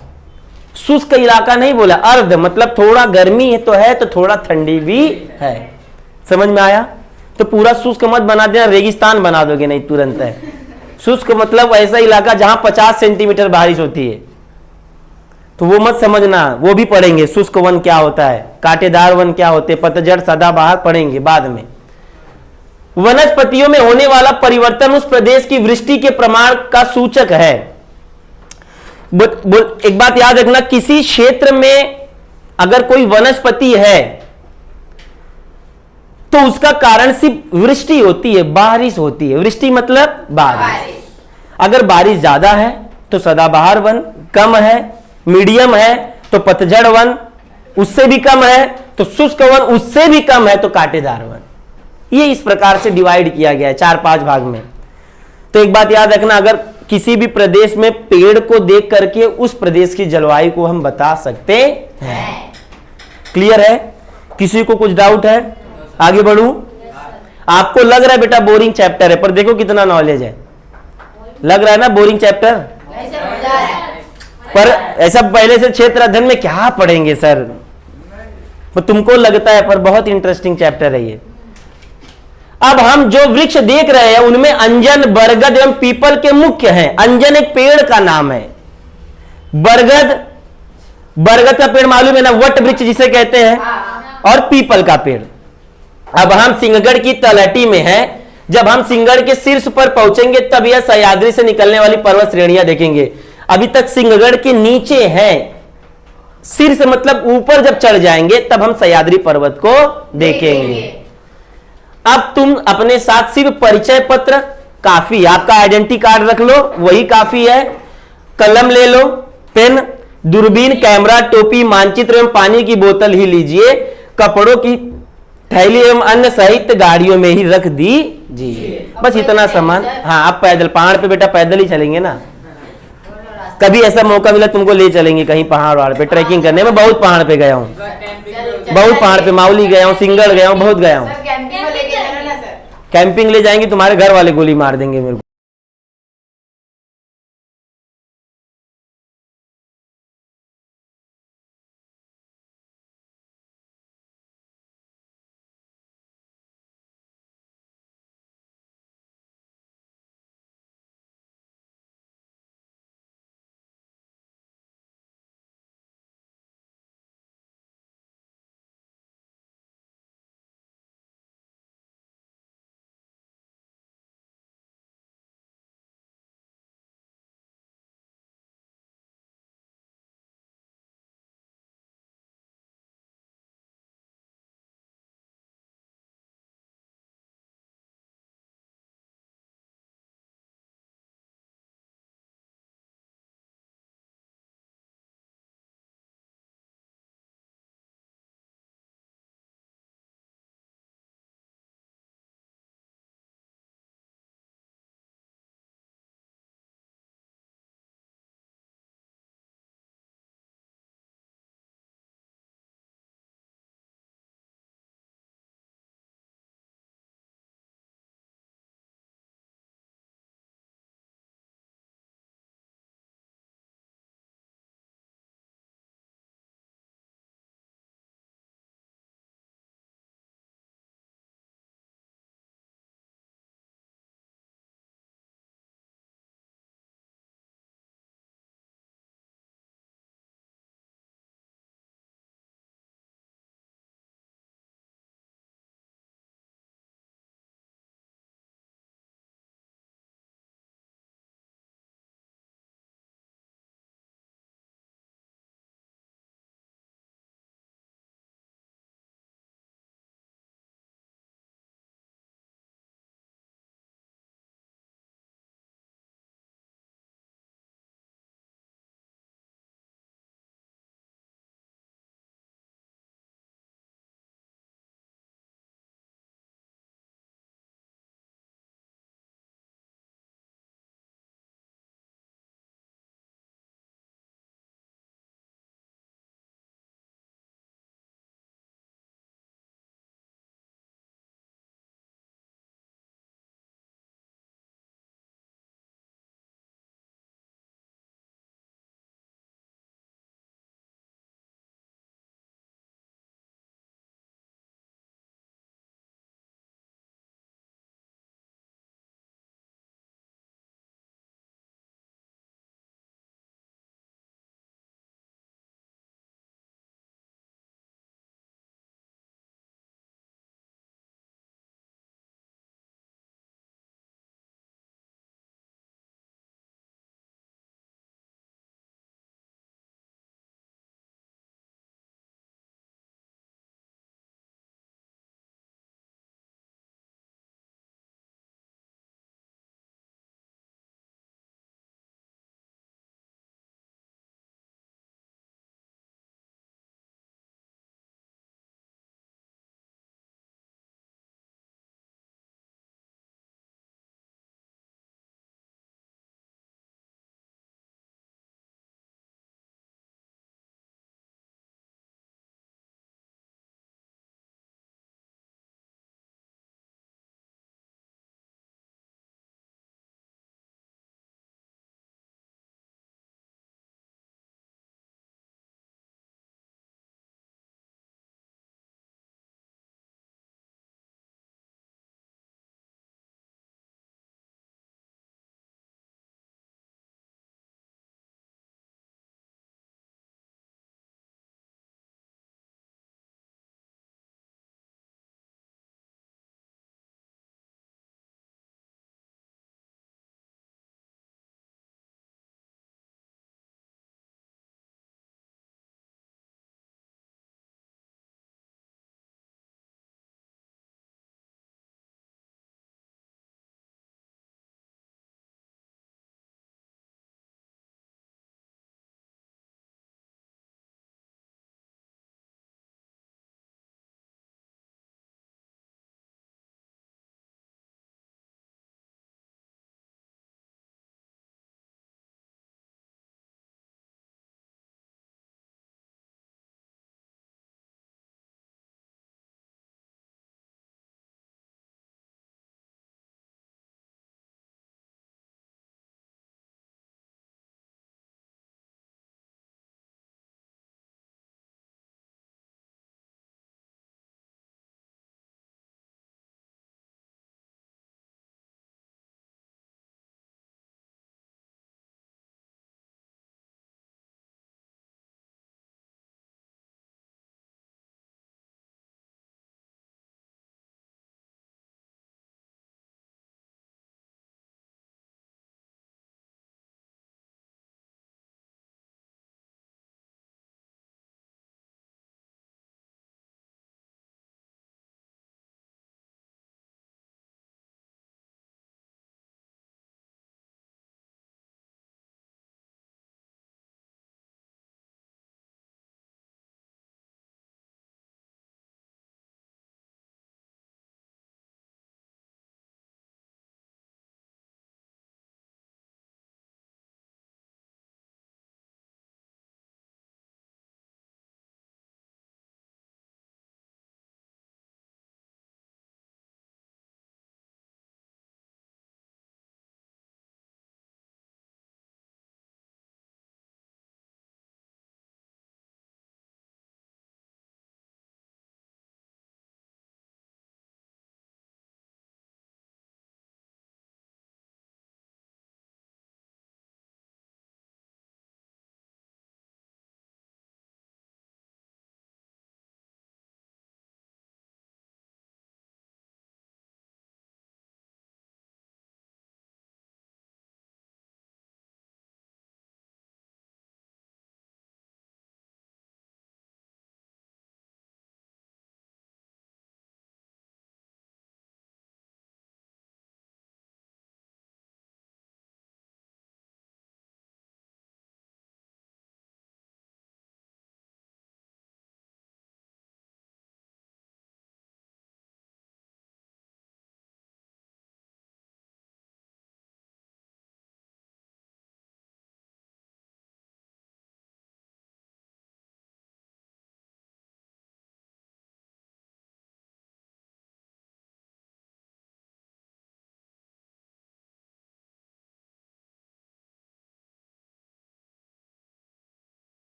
शुष्क इलाका नहीं बोला। अर्ध मतलब थोड़ा गर्मी है तो है, तो थोड़ा ठंडी भी है। समझ में आया? तो पूरा शुष्क मत बना देना, रेगिस्तान बना दोगे नहीं तुरंत है। शुष्क मतलब ऐसा इलाका जहां 50 सेंटीमीटर बारिश होती है, तो वो मत समझना, वो भी पढ़ेंगे। शुष्क वन क्या होता है, कांटेदार वन क्या होते हैं, पतझड़ सदाबहार पढ़ेंगे बाद में। वनस्पतियों में होने वाला परिवर्तन उस प्रदेश की वृष्टि के प्रमाण का सूचक है। एक बात याद रखना, किसी क्षेत्र में अगर कोई वनस्पति है तो उसका कारण सिर्फ वृष्टि होती है, बारिश होती है। वृष्टि मतलब बारिश। अगर बारिश ज्यादा है तो सदाबहार वन, कम है मीडियम है तो पतझड़ वन, उससे भी कम है तो शुष्क वन, उससे भी कम है तो कांटेदार वन। ये इस प्रकार से डिवाइड किया गया है 4-5 भाग में। तो एक बात याद रखना, अगर किसी भी प्रदेश में पेड़ को देख करके उस प्रदेश की जलवायु को हम बता सकते हैं। क्लियर है? किसी को कुछ डाउट है? आगे बढ़ूं? आपको लग रहा है बेटा बोरिंग चैप्टर है, पर देखो कितना नॉलेज है। लग रहा है ना बोरिंग चैप्टर? पर ऐसा पहले से क्षेत्र अध्ययन में क्या पढ़ेंगे सर, तो तुमको लगता है, पर बहुत इंटरेस्टिंग चैप्टर है ये। अब हम जो वृक्ष देख रहे हैं उनमें अंजन, बरगद एवं पीपल के मुख्य हैं। अंजन एक पेड़ का नाम है। बरगद का पेड़ मालूम है ना, वट वृक्ष जिसे कहते हैं, और पीपल का पेड़। अब हम सिंहगढ़ की तलहटी में हैं। जब हम सिंहगढ़ के शीर्ष पर पहुंचेंगे तब यह सह्याद्री से निकलने वाली पर्वत श्रेणियां देखेंगे। अभी तक सिंहगढ़ के नीचे हैं, शीर्ष मतलब ऊपर जब चढ़ जाएंगे तब हम सह्याद्री पर्वत को देखेंगे। अब तुम अपने साथ सिर्फ परिचय पत्र काफी, आपका आइडेंटिटी कार्ड रख लो, वही काफी है। कलम ले लो, पेन, दूरबीन, कैमरा, टोपी, मानचित्र एवं पानी की बोतल ही लीजिए। कपड़ों की थैली एवं अन्य साहित्य गाड़ियों में ही रख दीजिए। बस इतना सामान। हाँ, आप पैदल, पहाड़ पे बेटा पैदल ही चलेंगे ना। कभी ऐसा मौका मिला तुमको ले चलेंगे कहीं पहाड़ वाड़ पे ट्रैकिंग करने में। बहुत पहाड़ पे गया हूँ, बहुत पहाड़ पे, माउली गया हूँ, सिंगड़ गया हूँ, बहुत गया हूँ। कैंपिंग ले जाएंगे, तुम्हारे घर वाले गोली मार देंगे मेरे को।